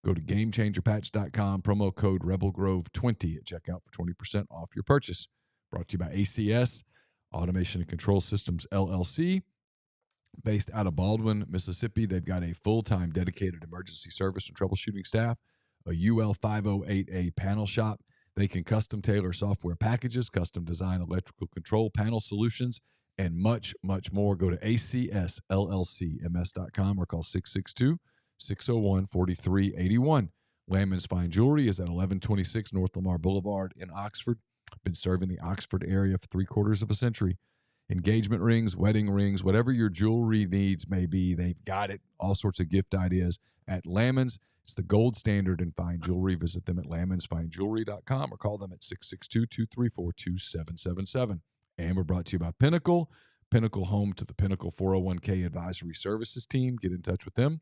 Go to GameChangerPatch.com, promo code RebelGrove20 at checkout for 20% off your purchase. Brought to you by ACS, Automation and Control Systems, LLC. Based out of Baldwin, Mississippi, they've got a full-time dedicated emergency service and troubleshooting staff, a UL 508A panel shop. They can custom tailor software packages, custom design electrical control panel solutions, and much, much more. Go to acsllcms.com or call 662-601-4381. Landman's Fine Jewelry is at 1126 North Lamar Boulevard in Oxford. Been serving the Oxford area for 3/4 of a century. Engagement rings, wedding rings, whatever your jewelry needs may be, they've got it. All sorts of gift ideas at Landman's. It's the gold standard in fine jewelry. Visit them at landmansfinejewelry.com or call them at 662-234-2777. And we're brought to you by Pinnacle. Pinnacle, home to the Pinnacle 401k Advisory Services team. Get in touch with them,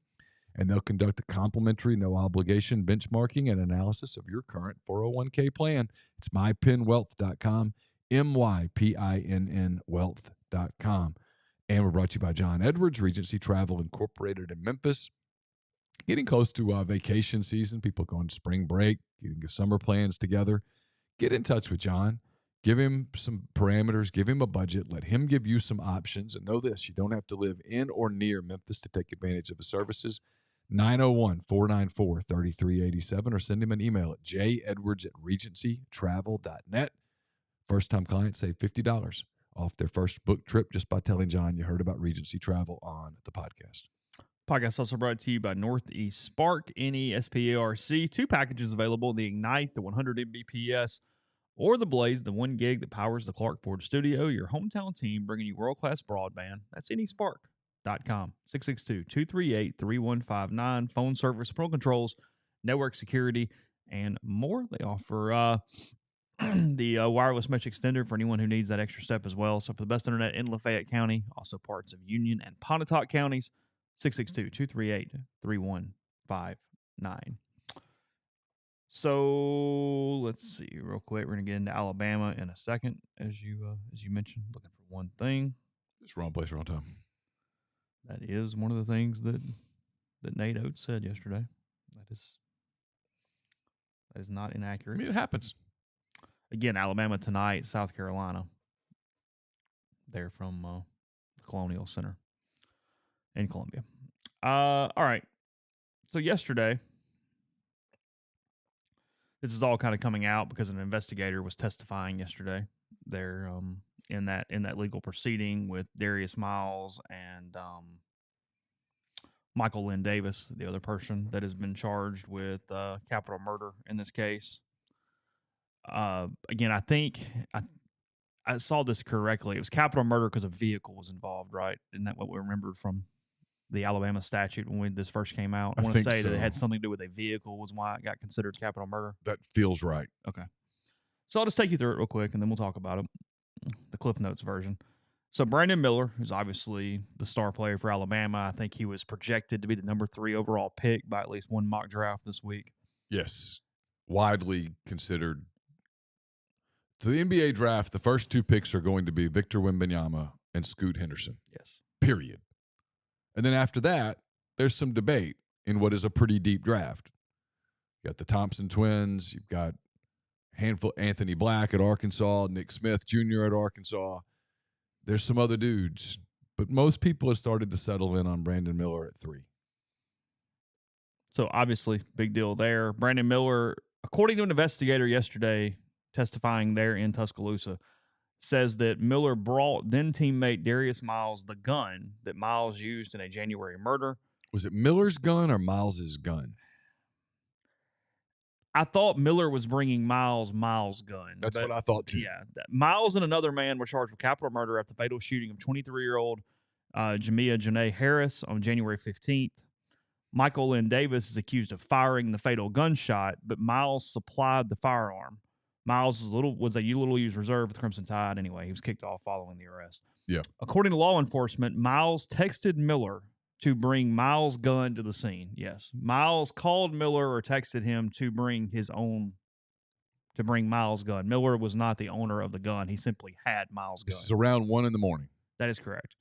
and they'll conduct a complimentary, no-obligation benchmarking and analysis of your current 401k plan. It's mypinwealth.com, MYPINN wealth.com. And we're brought to you by John Edwards, Regency Travel Incorporated in Memphis. Getting close to vacation season, people going to spring break, getting the summer plans together. Get in touch with John. Give him some parameters. Give him a budget. Let him give you some options. And know this, you don't have to live in or near Memphis to take advantage of his services. 901-494-3387 or send him an email at jedwards@regencytravel.net. First-time clients save $50 off their first book trip just by telling John you heard about Regency Travel on the podcast. Podcast also brought to you by Northeast Spark, NESPARC. 2 packages available, the Ignite, the 100 Mbps, or the Blaze, the 1 gig that powers the Clark Ford studio. Your hometown team bringing you world-class broadband. That's NESpark.com. 662-238-3159. Phone service, parental controls, network security, and more. They offer the wireless mesh extender for anyone who needs that extra step as well. So for the best internet in Lafayette County, also parts of Union and Pontotoc counties, 662-238-3159. So let's see real quick. We're gonna get into Alabama in a second, as you mentioned. Looking for one thing. It's wrong place, wrong time. That is one of the things that Nate Oates said yesterday. That is not inaccurate. I mean, it happens. Again, Alabama tonight, South Carolina. They're from the Colonial Center in Columbia. All right. So yesterday, this is all kind of coming out because an investigator was testifying yesterday. They're in that legal proceeding with Darius Miles and Michael Lynn Davis, the other person that has been charged with capital murder in this case. Again, I think I saw this correctly. It was capital murder because a vehicle was involved, right? Isn't that what we remembered from the Alabama statute when this first came out? I want to say that it had something to do with a vehicle was why it got considered capital murder. That feels right. Okay. So I'll just take you through it real quick, and then we'll talk about it, the Cliff Notes version. So Brandon Miller, who's obviously the star player for Alabama, I think he was projected to be the number 3 overall pick by at least one mock draft this week. Yes. Widely considered. To the NBA draft, the first 2 picks are going to be Victor Wembanyama and Scoot Henderson. Yes. Period. And then after that, there's some debate in what is a pretty deep draft. You got the Thompson twins. You've got handful Anthony Black at Arkansas, Nick Smith Jr. at Arkansas. There's some other dudes. But most people have started to settle in on Brandon Miller at 3. So obviously, big deal there. Brandon Miller, according to an investigator yesterday testifying there in Tuscaloosa, says that Miller brought then teammate Darius Miles the gun that Miles used in a January murder. Was it Miller's gun or Miles's gun? I thought Miller was bringing Miles' gun. That's what I thought too. Yeah. Miles and another man were charged with capital murder after the fatal shooting of 23-year-old Jamia Janae Harris on January 15th. Michael Lynn Davis is accused of firing the fatal gunshot, but Miles supplied the firearm. Miles was a little used reserve with Crimson Tide. Anyway, he was kicked off following the arrest. Yeah. According to law enforcement, Miles texted Miller to bring Miles' gun to the scene. Yes. Miles called Miller or texted him to bring Miles' gun. Miller was not the owner of the gun. He simply had Miles' gun. This is around 1 a.m. That is correct.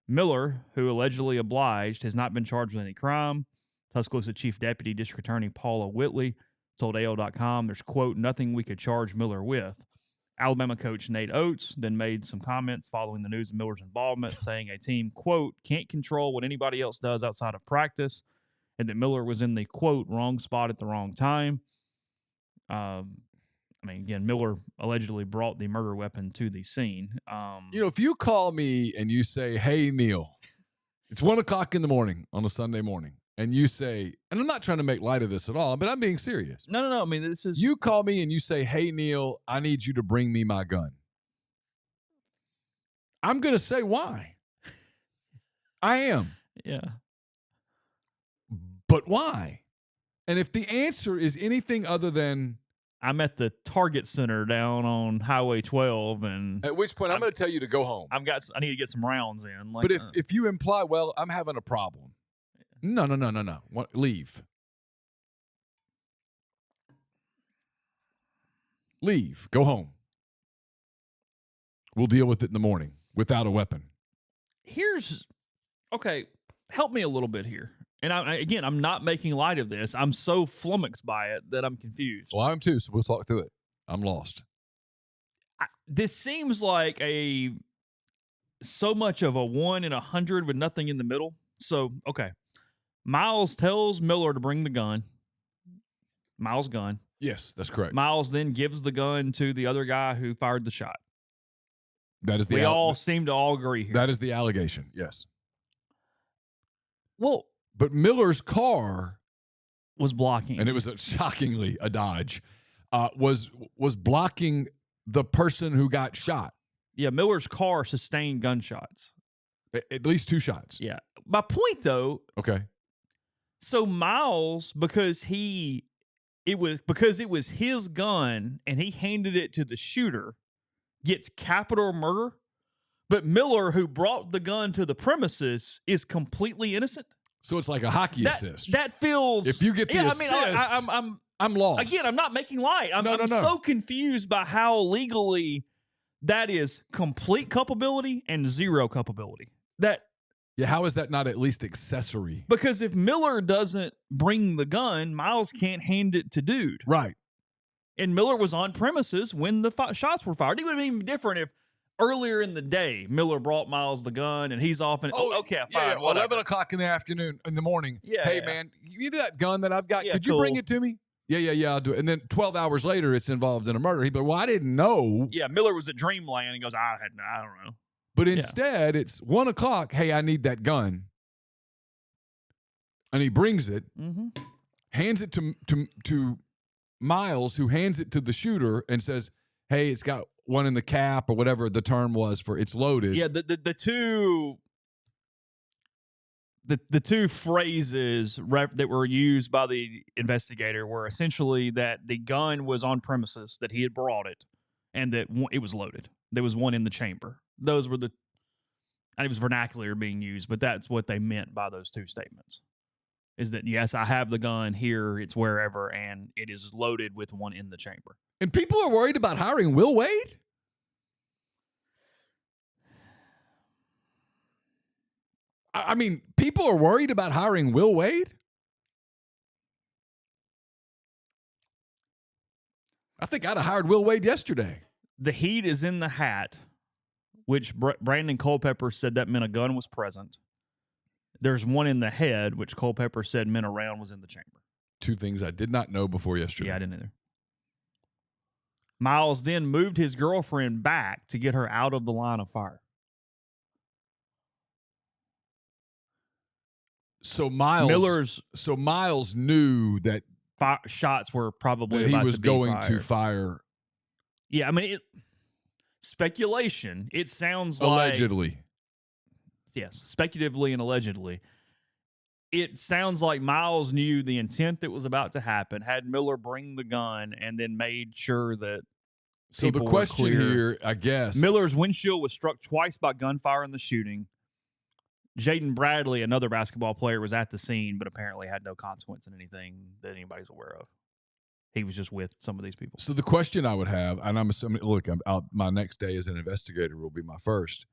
Miller, who allegedly obliged, has not been charged with any crime. Tuscaloosa Chief Deputy District Attorney Paula Whitley told AO.com there's, quote, nothing we could charge Miller with. Alabama coach Nate Oates then made some comments following the news of Miller's involvement, saying a team, quote, can't control what anybody else does outside of practice, and that Miller was in the, quote, wrong spot at the wrong time. Again, Miller allegedly brought the murder weapon to the scene. If you call me and you say, hey, Neal, it's 1 o'clock in the morning on a Sunday morning, and you say, and I'm not trying to make light of this at all, but I'm being serious. No. I mean, this is... You call me and you say, hey, Neal, I need you to bring me my gun. I'm going to say why. I am. Yeah. But why? And if the answer is anything other than... I'm at the Target Center down on Highway 12, and... At which point I'm going to tell you to go home. I need to get some rounds in. But if you imply, well, I'm having a problem. No. Leave. Leave. Go home. We'll deal with it in the morning without a weapon. Okay, help me a little bit here. And I'm not making light of this. I'm so flummoxed by it that I'm confused. Well, I'm too, so we'll talk through it. I'm lost. this seems like so much of a 1 in 100 with nothing in the middle. So, okay. Miles tells Miller to bring the gun. Miles' gun. Yes, that's correct. Miles then gives the gun to the other guy who fired the shot. That is the we all seem to all agree here. That is the allegation, yes. Well, but Miller's car was blocking, and it was shockingly a Dodge, was blocking the person who got shot. Yeah, Miller's car sustained gunshots. At least 2 shots. Yeah. My point, though. Okay. So Miles, because it was his gun and he handed it to the shooter, gets capital murder. But Miller, who brought the gun to the premises, is completely innocent. So it's like a hockey assist. That feels. If you get the assist, I'm lost. Again, I'm not making light. I'm so confused by how legally that is complete culpability and zero culpability. How is that not at least accessory? Because if Miller doesn't bring the gun, Miles can't hand it to dude. Right. And Miller was on premises when the shots were fired. It would have been different if earlier in the day Miller brought Miles the gun and he's off and okay, fine. 11 o'clock in the morning. Yeah. Hey, man, you do that gun that I've got. Could you bring it to me? Yeah, I'll do it. And then 12 hours later, it's involved in a murder. He'd be like, well, I didn't know. Yeah, Miller was at Dreamland. He goes, I don't know. But instead, it's 1 o'clock. Hey, I need that gun. And he brings it, hands it to Miles, who hands it to the shooter and says, hey, it's got one in the cap or whatever the term was for it's loaded. Yeah, the two phrases that were used by the investigator were essentially that the gun was on premises, that he had brought it, and that it was loaded. There was one in the chamber. Those were it was vernacular being used, but that's what they meant by those two statements. Is that, yes, I have the gun here, it's wherever, and it is loaded with one in the chamber. And people are worried about hiring Will Wade? I mean, people are worried about hiring Will Wade? I think I'd have hired Will Wade yesterday. The heat is in the hat, which Brandon Culpepper said that meant a gun was present. There's one in the head, which Culpepper said meant a round was in the chamber. 2 things I did not know before yesterday. Yeah, I didn't either. Miles then moved his girlfriend back to get her out of the line of fire. So Miles knew that shots were probably that he was going fired. To fire. Yeah, I mean, speculation. It sounds allegedly. Yes, speculatively and allegedly. It sounds like Miles knew the intent that was about to happen, had Miller bring the gun, and then made sure that. So the question here, I guess, Miller's windshield was struck twice by gunfire in the shooting. Jaden Bradley, another basketball player, was at the scene, but apparently had no consequence in anything that anybody's aware of. He was just with some of these people. So the question I would have, and I'm assuming, look, my next day as an investigator will be my first.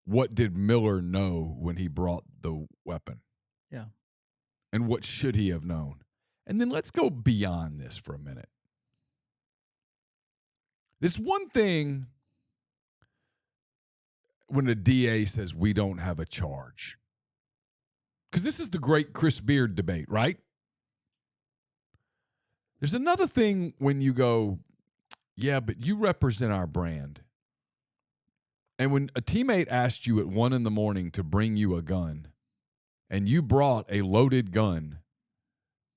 What did Miller know when he brought the weapon? Yeah. And what should he have known? And then let's go beyond this for a minute. There's one thing when a DA says we don't have a charge. Because this is the great Chris Beard debate, right? There's another thing when you go, yeah, but you represent our brand. And when a teammate asked you at 1 a.m. to bring you a gun, and you brought a loaded gun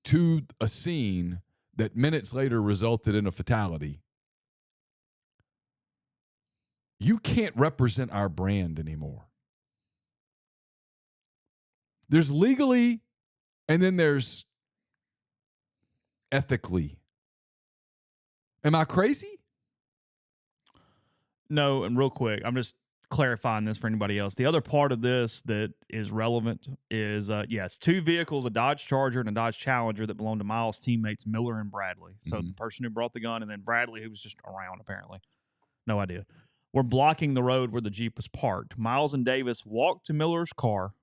to a scene that minutes later resulted in a fatality, you can't represent our brand anymore. There's legally, and then there's ethically. Am I crazy? No, and real quick, I'm just clarifying this for anybody else. The other part of this that is relevant is, yes, 2 vehicles, a Dodge Charger and a Dodge Challenger that belonged to Miles' teammates Miller and Bradley. So the person who brought the gun, and then Bradley, who was just around apparently. No idea. Were blocking the road where the Jeep was parked. Miles and Davis walked to Miller's car,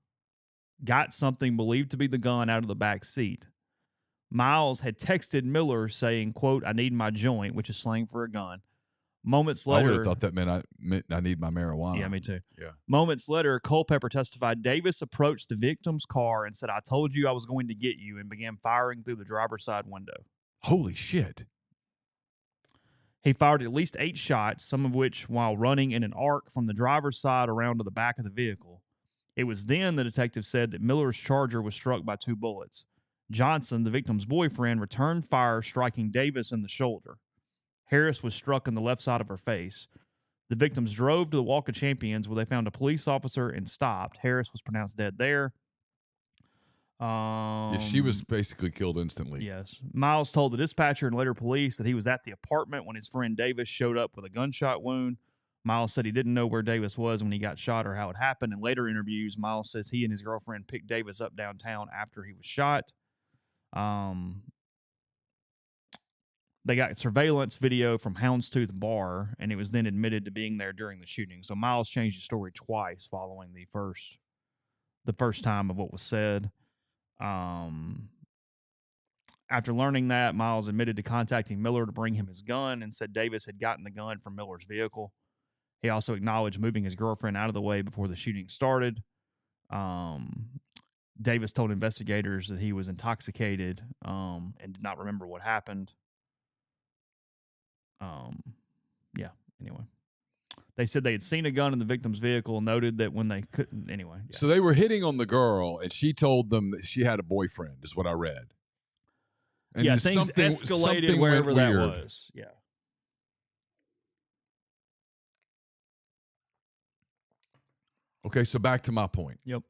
got something believed to be the gun out of the back seat. Miles had texted Miller saying, quote, I need my joint, which is slang for a gun. Moments I would later, have thought that meant I need my marijuana. yeah, me too. Yeah. Moments later, Culpepper testified Davis approached the victim's car and said, "I told you I was going to get you," and began firing through the driver's side window. Holy shit. He fired at least 8 shots, some of which while running in an arc from the driver's side around to the back of the vehicle. It was then the detective said that Miller's Charger was struck by 2 bullets. Johnson, the victim's boyfriend, returned fire, striking Davis in the shoulder. Harris was struck in the left side of her face. The victims drove to the Walk of Champions, where they found a police officer and stopped. Harris was pronounced dead there. Yeah, she was basically killed instantly. Yes. Miles told the dispatcher and later police that he was at the apartment when his friend Davis showed up with a gunshot wound. Miles said he didn't know where Davis was when he got shot or how it happened. In later interviews, Miles says he and his girlfriend picked Davis up downtown after he was shot. They got surveillance video from Houndstooth Bar, and it was then admitted to being there during the shooting. So Miles changed his story twice following the first time of what was said. After learning that, Miles admitted to contacting Miller to bring him his gun and said Davis had gotten the gun from Miller's vehicle. He also acknowledged moving his girlfriend out of the way before the shooting started. Davis told investigators that he was intoxicated and did not remember what happened. Anyway. They said they had seen a gun in the victim's vehicle, noted that when they couldn't, anyway. Yeah. So they were hitting on the girl, and she told them that she had a boyfriend, is what I read. And yeah, things escalated wherever that was. Yeah. Okay, so back to my point. Yep.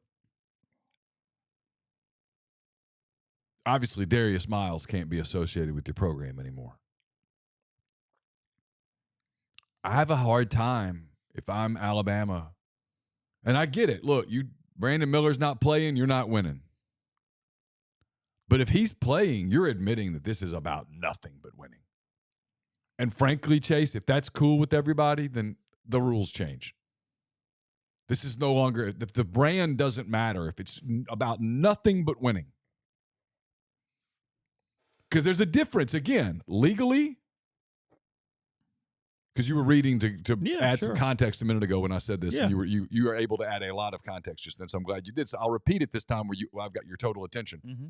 Obviously, Darius Miles can't be associated with your program anymore. I have a hard time if I'm Alabama. And I get it. Look, Brandon Miller's not playing, you're not winning. But if he's playing, you're admitting that this is about nothing but winning. And frankly, Chase, if that's cool with everybody, then the rules change. This is no longer, if the brand doesn't matter, if it's about nothing but winning. Because there's a difference, again, legally. Because you were reading to add some context a minute ago when I said this, and you were able to add a lot of context just then, so I'm glad you did. So I'll repeat it this time where I've got your total attention. Mm-hmm.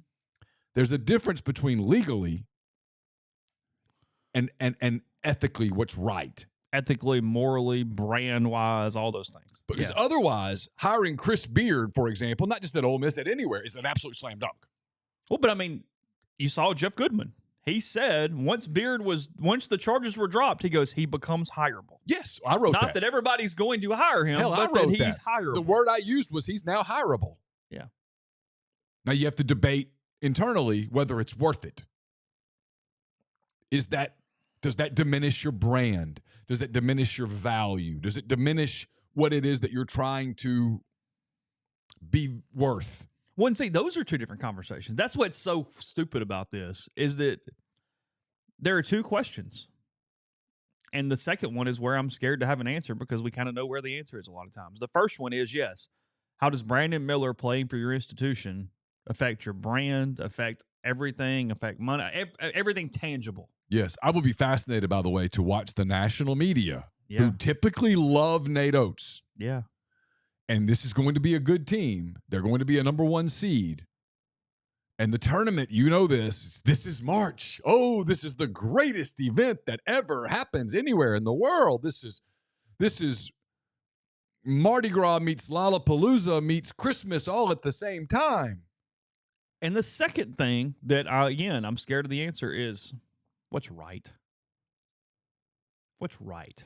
There's a difference between legally and ethically what's right. Ethically, morally, brand-wise, all those things. Because otherwise, hiring Chris Beard, for example, not just at Ole Miss, at anywhere, is an absolute slam dunk. Well, but I mean, you saw Jeff Goodman. He said once the charges were dropped, he goes, he becomes hireable. Yes, I wrote that. Not that everybody's going to hire him, Hell, but I wrote that he's hireable. The word I used was he's now hireable. Yeah. Now you have to debate internally whether it's worth it. Does that diminish your brand? Does that diminish your value? Does it diminish what it is that you're trying to be worth? Well, and see, those are two different conversations. That's what's so stupid about this, is that there are 2 questions. And the second one is where I'm scared to have an answer because we kind of know where the answer is a lot of times. The first one is, yes, how does Brandon Miller playing for your institution affect your brand, affect everything, affect money, everything tangible? Yes, I will be fascinated, by the way, to watch the national media who typically love Nate Oates. Yeah. And this is going to be a good team. They're going to be a number 1 seed. And the tournament, this is March. Oh, this is the greatest event that ever happens anywhere in the world. This is Mardi Gras meets Lollapalooza meets Christmas all at the same time. And the second thing that, I'm scared of the answer is, what's right? What's right?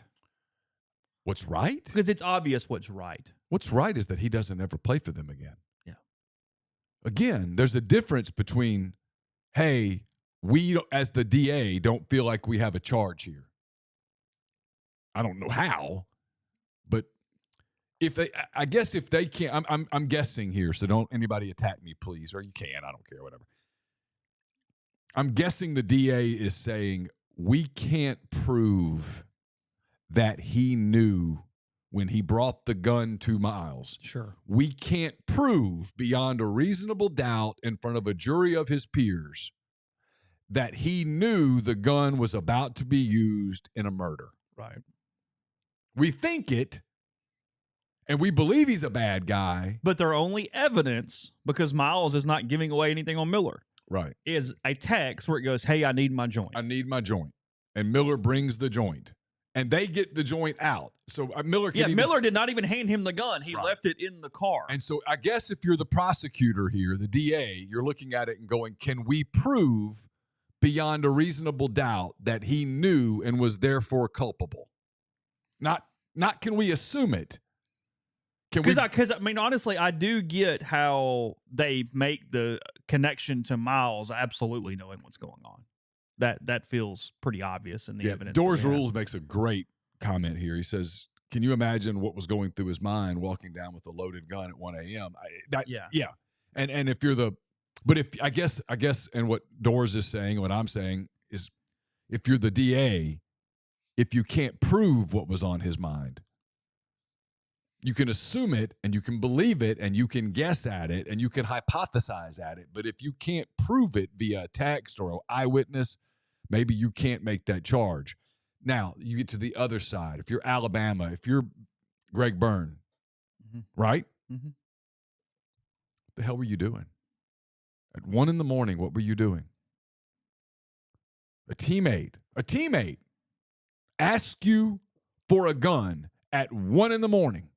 What's right? Because it's obvious what's right. What's right is that he doesn't ever play for them again. Yeah. Again, there's a difference between, hey, we as the DA don't feel like we have a charge here. I don't know how, but if they can't, I'm guessing here, so don't anybody attack me, please, or you can, I don't care, whatever. I'm guessing the DA is saying we can't prove that he knew when he brought the gun to Miles. Sure. We can't prove beyond a reasonable doubt in front of a jury of his peers that he knew the gun was about to be used in a murder. Right. We think it, and we believe he's a bad guy. But their only evidence, because Miles is not giving away anything on Miller, Right. is a text where it goes, hey, I need my joint. I need my joint. And Miller brings the joint. And they get the joint out. So Miller can Miller did not even hand him the gun. He Right. left it in the car. And so I guess if you're the prosecutor here, the DA, you're looking at it and going, can we prove beyond a reasonable doubt that he knew and was therefore culpable? Not can we assume it? Because I mean, honestly, I do get how they make the connection to Miles absolutely knowing what's going on. That feels pretty obvious in the evidence. Doors Rules makes a great comment here. He says, can you imagine what was going through his mind walking down with a loaded gun at 1 a.m.? Yeah. And if you're I guess, and what Doors is saying, what I'm saying is, if you're the DA, if you can't prove what was on his mind, you can assume it and you can believe it and you can guess at it and you can hypothesize at it. But if you can't prove it via text or eyewitness, maybe you can't make that charge. Now, you get to the other side. If you're Alabama, if you're Greg Byrne, right? Mm-hmm. What the hell were you doing? At 1 a.m, what were you doing? A teammate asks you for a gun at 1 a.m.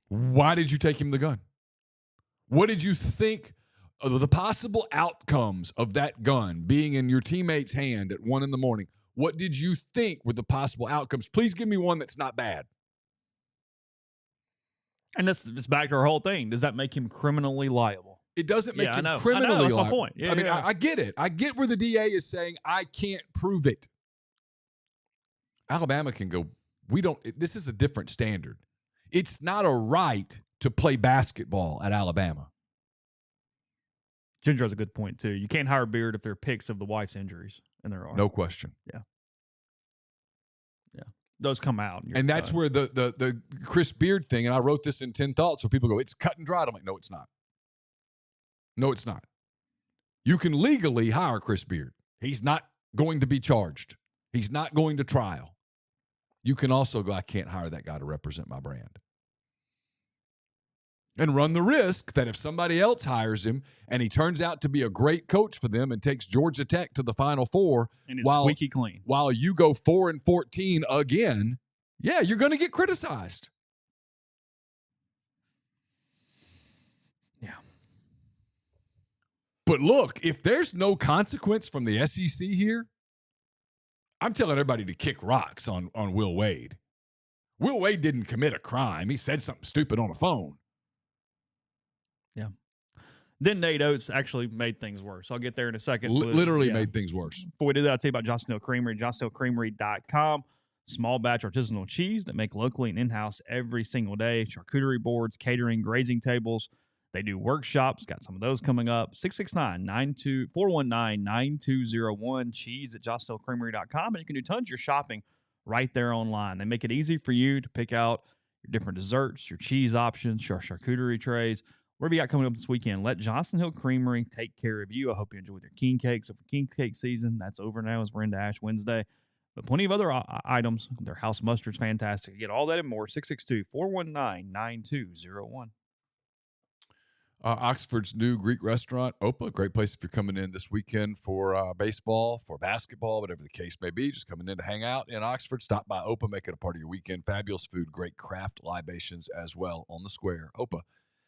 Why did you take him the gun? What did you think of the possible outcomes of that gun being in your teammate's hand at 1 a.m? What did you think were the possible outcomes? Please give me one that's not bad. And that's back to our whole thing. Does that make him criminally liable? It doesn't make him criminally liable. That's liable. my point. Yeah, I mean, I get it. I get where the DA is saying, I can't prove it. Alabama can go, this is a different standard. It's not a right to play basketball at Alabama. Ginger has a good point, too. You can't hire Beard if there are pics of the wife's injuries, and there are. No question. Yeah. Those come out. And that's where the Chris Beard thing, and I wrote this in 10 Thoughts, where people go, it's cut and dried. I'm like, no, it's not. No, it's not. You can legally hire Chris Beard. He's not going to be charged. He's not going to trial. You can also go, I can't hire that guy to represent my brand. And run the risk that if somebody else hires him and he turns out to be a great coach for them and takes Georgia Tech to the Final Four, and it's squeaky clean, while you go 4-14 again, you're going to get criticized. Yeah. But look, if there's no consequence from the SEC here, I'm telling everybody to kick rocks on Will Wade. Will Wade didn't commit a crime. He said something stupid on the phone. Yeah. Then Nate Oates actually made things worse. I'll get there in a second. Literally made things worse. Before we do that, I'll tell you about Johnson Hill Creamery, johnsonhillcreamery.com. Small batch artisanal cheese that make locally and in-house every single day. Charcuterie boards, catering, grazing tables. They do workshops. Got some of those coming up. 419-9201. Cheese at johnsonhillcreamery.com. And you can do tons of your shopping right there online. They make it easy for you to pick out your different desserts, your cheese options, your charcuterie trays. Whatever you got coming up this weekend, let Johnson Hill Creamery take care of you. I hope you enjoy their king cakes. So for king cake season, that's over now as we're into Ash Wednesday. But plenty of other items. Their house mustard's fantastic. Get all that and more. 662-419-9201. Oxford's new Greek restaurant, Opa, great place if you're coming in this weekend for baseball, for basketball, whatever the case may be. Just coming in to hang out in Oxford. Stop by Opa, make it a part of your weekend. Fabulous food, great craft libations as well on the square. Opa.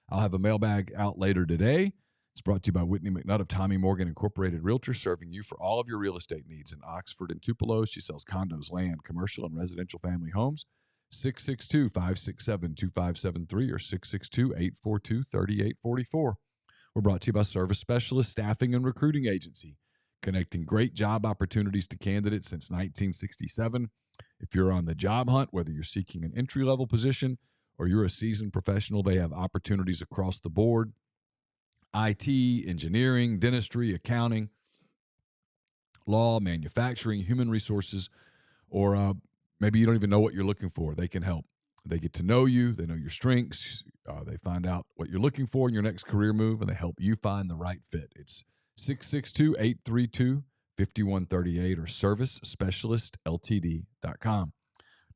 I'll have a mailbag out later today. It's brought to you by Whitney McNutt of Tommy Morgan Incorporated Realtors, serving you for all of your real estate needs in Oxford and Tupelo. She sells condos, land, commercial, and residential family homes. 662-567-2573 or 662-842-3844. We're brought to you by Service Specialist Staffing and Recruiting Agency, connecting great job opportunities to candidates since 1967. If you're on the job hunt, whether you're seeking an entry-level position or you're a seasoned professional, they have opportunities across the board. IT, engineering, dentistry, accounting, law, manufacturing, human resources, or maybe you don't even know what you're looking for. They can help. They get to know you. They know your strengths. They find out what you're looking for in your next career move, and they help you find the right fit. It's 662-832-3700, 5138 or servicespecialistltd.com.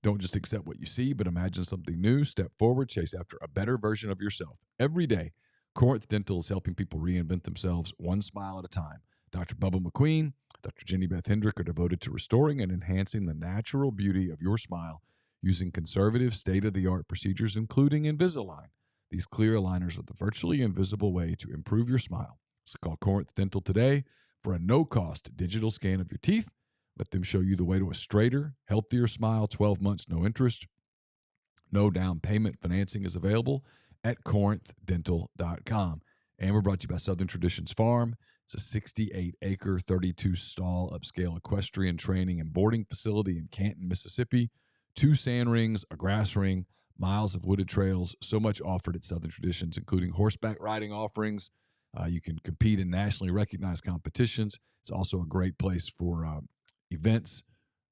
Don't just accept what you see, but imagine something new. Step forward, chase after a better version of yourself. Every day, Corinth Dental is helping people reinvent themselves one smile at a time. Dr. Bubba McQueen, Dr. Jenny Beth Hendrick are devoted to restoring and enhancing the natural beauty of your smile using conservative, state-of-the-art procedures, including Invisalign. These clear aligners are the virtually invisible way to improve your smile. So call Corinth Dental today for a no-cost digital scan of your teeth. Let them show you the way to a straighter, healthier smile. 12 months, no interest. No down payment financing is available at corinthdental.com. And we're brought to you by Southern Traditions Farm. It's a 68-acre, 32-stall upscale equestrian training and boarding facility in Canton, Mississippi. 2 sand rings, a grass ring, miles of wooded trails, so much offered at Southern Traditions, including horseback riding offerings. You can compete in nationally recognized competitions. It's also a great place for events,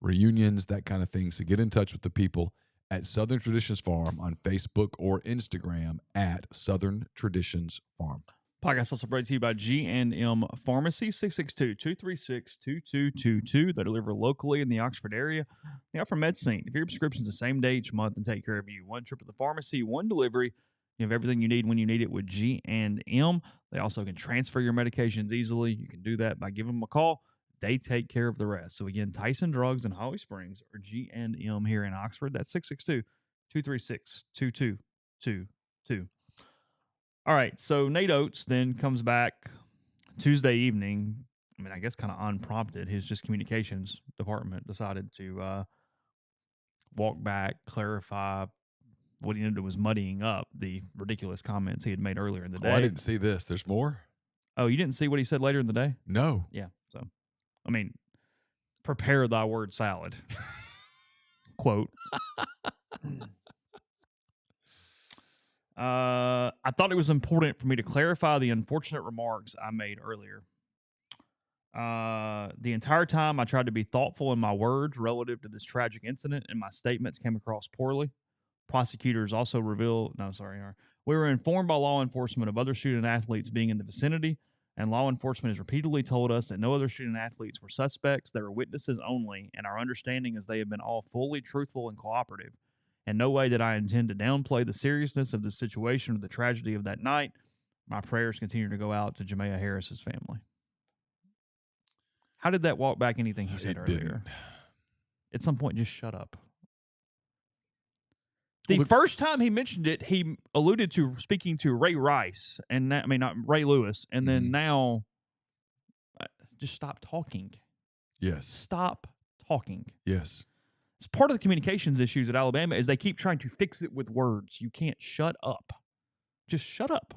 reunions, that kind of thing. So get in touch with the people at Southern Traditions Farm on Facebook or Instagram at Southern Traditions Farm. Podcast also brought to you by G&M Pharmacy, 662-236-2222. They deliver locally in the Oxford area. They offer medicine. If your prescription's the same day each month and take care of you. One trip to the pharmacy, one delivery. You have everything you need when you need it with G&M. They also can transfer your medications easily. You can do that by giving them a call. They take care of the rest. So, again, Tyson Drugs in Holly Springs or G&M here in Oxford. That's 662-236-2222. All right, so Nate Oates then comes back Tuesday evening. I mean, I guess kind of unprompted. His just communications department decided to walk back, clarify what he ended was muddying up the ridiculous comments he had made earlier in the day. Oh, I didn't see this. There's more? Oh, you didn't see what he said later in the day? No. Yeah, so, I mean, prepare thy word salad. Quote. I thought it was important for me to clarify the unfortunate remarks I made earlier. The entire time I tried to be thoughtful in my words relative to this tragic incident, and my statements came across poorly. Prosecutors also revealed, we were informed by law enforcement of other student athletes being in the vicinity, and law enforcement has repeatedly told us that no other student athletes were suspects. They were witnesses only, and our understanding is they have been all fully truthful and cooperative. In no way did I intend to downplay the seriousness of the situation or the tragedy of that night. My prayers continue to go out to Jamea Harris's family. How did that walk back anything he said earlier? Didn't. At some point, just shut up. The first time he mentioned it, he alluded to speaking to Ray Rice, and not Ray Lewis, and then now, just stop talking. Yes. Stop talking. Yes. It's part of the communications issues at Alabama is they keep trying to fix it with words. You can't shut up. Just shut up.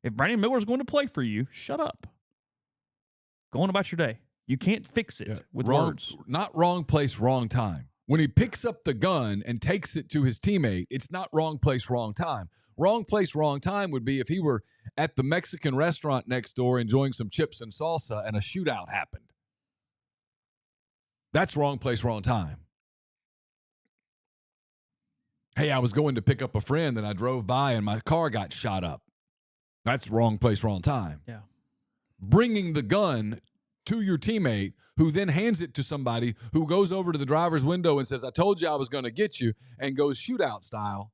If Brandon Miller's going to play for you, shut up. Go on about your day. You can't fix it with words. Not wrong place, wrong time. When he picks up the gun and takes it to his teammate, it's not wrong place, wrong time. Wrong place, wrong time would be if he were at the Mexican restaurant next door enjoying some chips and salsa and a shootout happened. That's wrong place, wrong time. Hey, I was going to pick up a friend and I drove by and my car got shot up. That's wrong place, wrong time. Yeah. Bringing the gun to your teammate who then hands it to somebody who goes over to the driver's window and says, I told you I was going to get you, and goes shootout style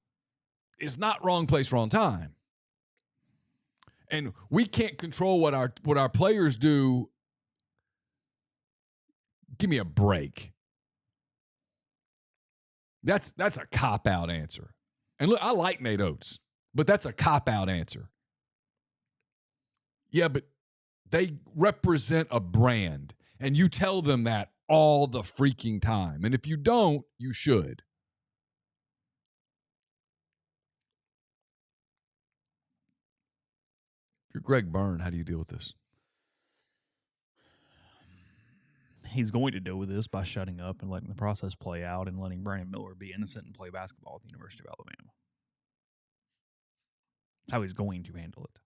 is not wrong place, wrong time. And we can't control what our players do. Give me a break. That's a cop-out answer. And look, I like Nate Oates, but that's a cop-out answer. Yeah, but they represent a brand, and you tell them that all the freaking time. And if you don't, you should. If you're Greg Byrne, how do you deal with this? He's going to deal with this by shutting up and letting the process play out and letting Brandon Miller be innocent and play basketball at the University of Alabama. That's how he's going to handle it.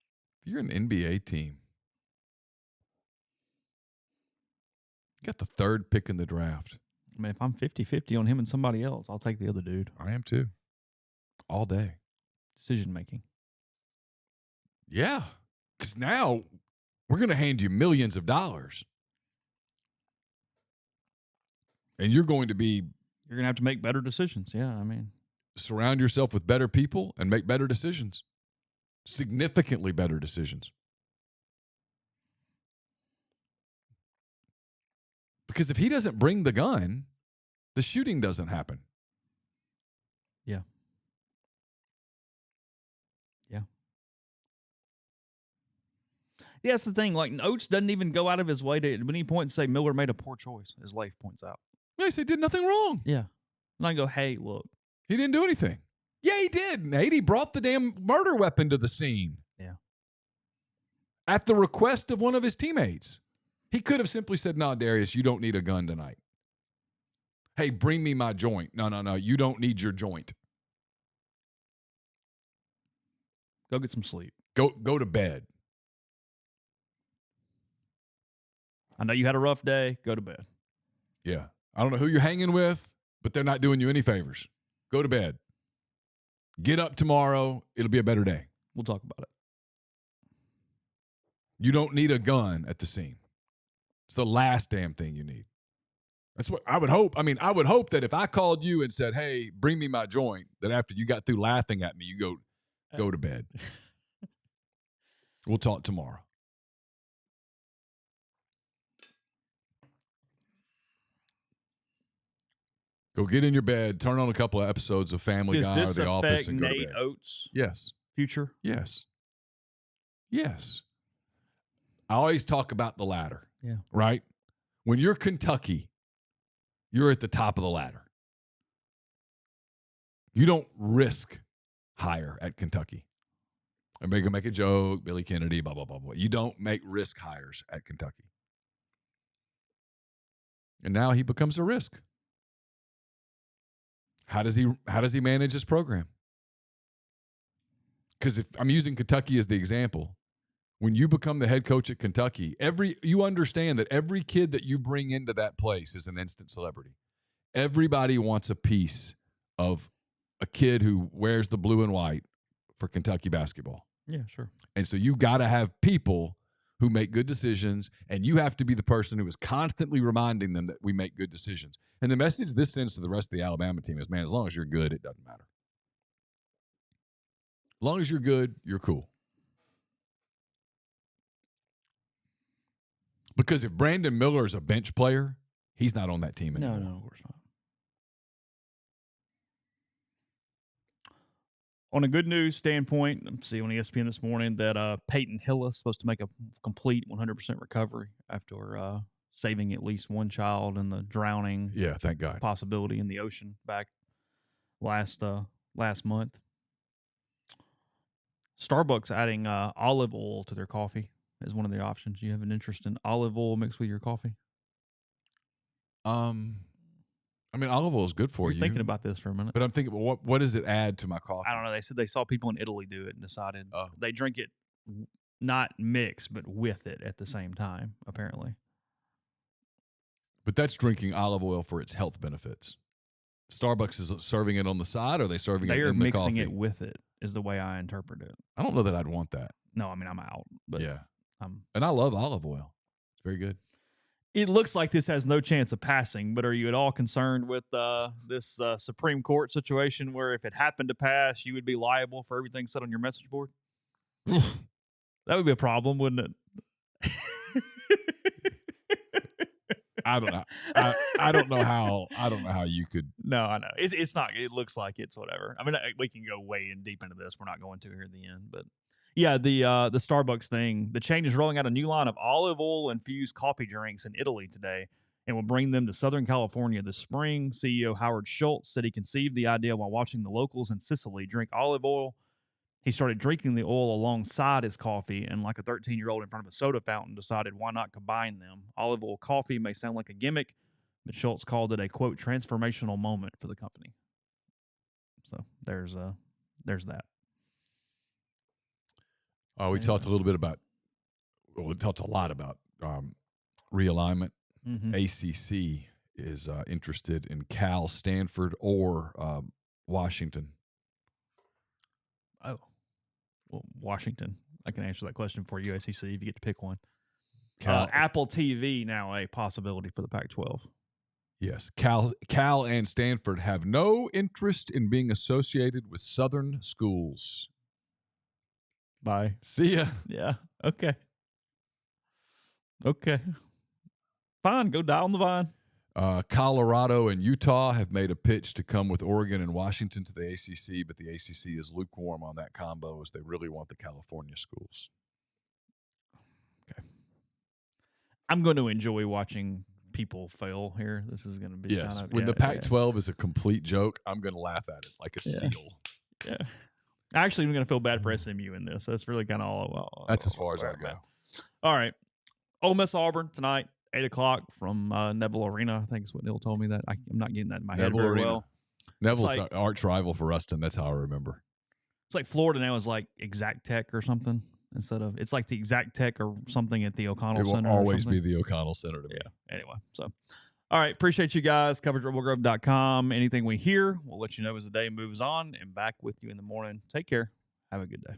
If you're an NBA team, you got the third pick in the draft. I mean, if I'm 50-50 on him and somebody else, I'll take the other dude. I am too. All day. Decision making. Yeah. Because now we're going to hand you millions of dollars. And you're going to have to make better decisions. Yeah, I mean, surround yourself with better people and make better decisions, significantly better decisions. Because if he doesn't bring the gun, the shooting doesn't happen. Yeah. Yeah. Yeah, that's the thing. Like, Oates doesn't even go out of his way to, at any point, say Miller made a poor choice, as Leif points out. Yeah, he said he did nothing wrong. Yeah. And I go, hey, look. He didn't do anything. Yeah, he did, Nate. He brought the damn murder weapon to the scene. Yeah. At the request of one of his teammates. He could have simply said, no, Darius, you don't need a gun tonight. Hey, bring me my joint. No. You don't need your joint. Go get some sleep. Go to bed. I know you had a rough day. Go to bed. Yeah. I don't know who you're hanging with, but they're not doing you any favors. Go to bed. Get up tomorrow. It'll be a better day. We'll talk about it. You don't need a gun at the scene. It's the last damn thing you need. That's what I would hope. I mean, I would hope that if I called you and said, hey, bring me my joint, that after you got through laughing at me, you go to bed. We'll talk tomorrow. Go get in your bed, turn on a couple of episodes of Family Guy or The Office and go to bed. Does this affect Nate Oates' Yes. future? Yes. Yes. I always talk about the ladder. Yeah. Right? When you're Kentucky, you're at the top of the ladder. You don't risk hire at Kentucky. I'm going to make a joke, Billy Kennedy, blah, blah, blah, blah. You don't make risk hires at Kentucky. And now he becomes a risk. How does he manage his program? Because if I'm using Kentucky as the example, when you become the head coach at Kentucky, you understand that every kid that you bring into that place is an instant celebrity. Everybody wants a piece of a kid who wears the blue and white for Kentucky basketball. Yeah, sure. And so you got to have people who make good decisions, and you have to be the person who is constantly reminding them that we make good decisions. And the message this sends to the rest of the Alabama team is, man, as long as you're good, it doesn't matter. As long as you're good, you're cool. Because if Brandon Miller is a bench player, he's not on that team anymore. No, of course not. On a good news standpoint, I'm seeing on ESPN this morning that Peyton Hillis is supposed to make a complete 100% recovery after saving at least one child in the drowning thank God. possibility in the ocean back last month. Starbucks adding olive oil to their coffee is one of the options. You have an interest in olive oil mixed with your coffee? I mean, olive oil is good for you. Thinking about this for a minute. But I'm thinking, well, what does it add to my coffee? I don't know. They said they saw people in Italy do it and decided they drink it not mixed, but with it at the same time, apparently. But that's drinking olive oil for its health benefits. Starbucks is serving it on the side, or are they serving it in the coffee? They are mixing it with it, is the way I interpret it. I don't know that I'd want that. No, I mean, I'm out. But yeah. And I love olive oil. It's very good. It looks like this has no chance of passing, but are you at all concerned with this Supreme Court situation where if it happened to pass, you would be liable for everything said on your message board? That would be a problem, wouldn't it? I don't know. I don't know how you could. No, I know. It's not. It looks like it's whatever. I mean, we can go way in deep into this. We're not going to here at the end, but yeah, the Starbucks thing. The chain is rolling out a new line of olive oil infused coffee drinks in Italy today, and will bring them to Southern California this spring. CEO Howard Schultz said he conceived the idea while watching the locals in Sicily drink olive oil. He started drinking the oil alongside his coffee, and like a 13-year-old in front of a soda fountain, decided why not combine them. Olive oil coffee may sound like a gimmick, but Schultz called it a, quote, transformational moment for the company. So there's that. We talked a little bit about, we talked a lot about realignment. Mm-hmm. ACC is interested in Cal, Stanford, or Washington. Oh, well, Washington. I can answer that question for you, ACC, if you get to pick one. Cal. Apple TV now a possibility for the Pac-12. Yes, Cal and Stanford have no interest in being associated with Southern schools. Bye. See ya. Yeah. Okay. Fine. Go die on the vine. Colorado and Utah have made a pitch to come with Oregon and Washington to the ACC, but the ACC is lukewarm on that combo as they really want the California schools. Okay. I'm going to enjoy watching people fail here. This is going to be yes. kind of, When the Pac-12 is a complete joke, I'm going to laugh at it like a seal. Yeah. Actually, I'm going to feel bad for SMU in this. That's really kind of all. That's as far as I go. All right. Ole Miss Auburn tonight, 8:00 from Neville Arena. I think is what Neal told me that. I'm not getting that in my head very well. Neville's our arch rival for Ruston. That's how I remember. It's like Florida now is like Exact Tech or something instead of it's like the Exact Tech or something at the O'Connell Center. It will always be the O'Connell Center to me. Yeah. Anyway, so all right. Appreciate you guys. CoverageRebelgrove.com. Anything we hear, we'll let you know as the day moves on. And back with you in the morning. Take care. Have a good day.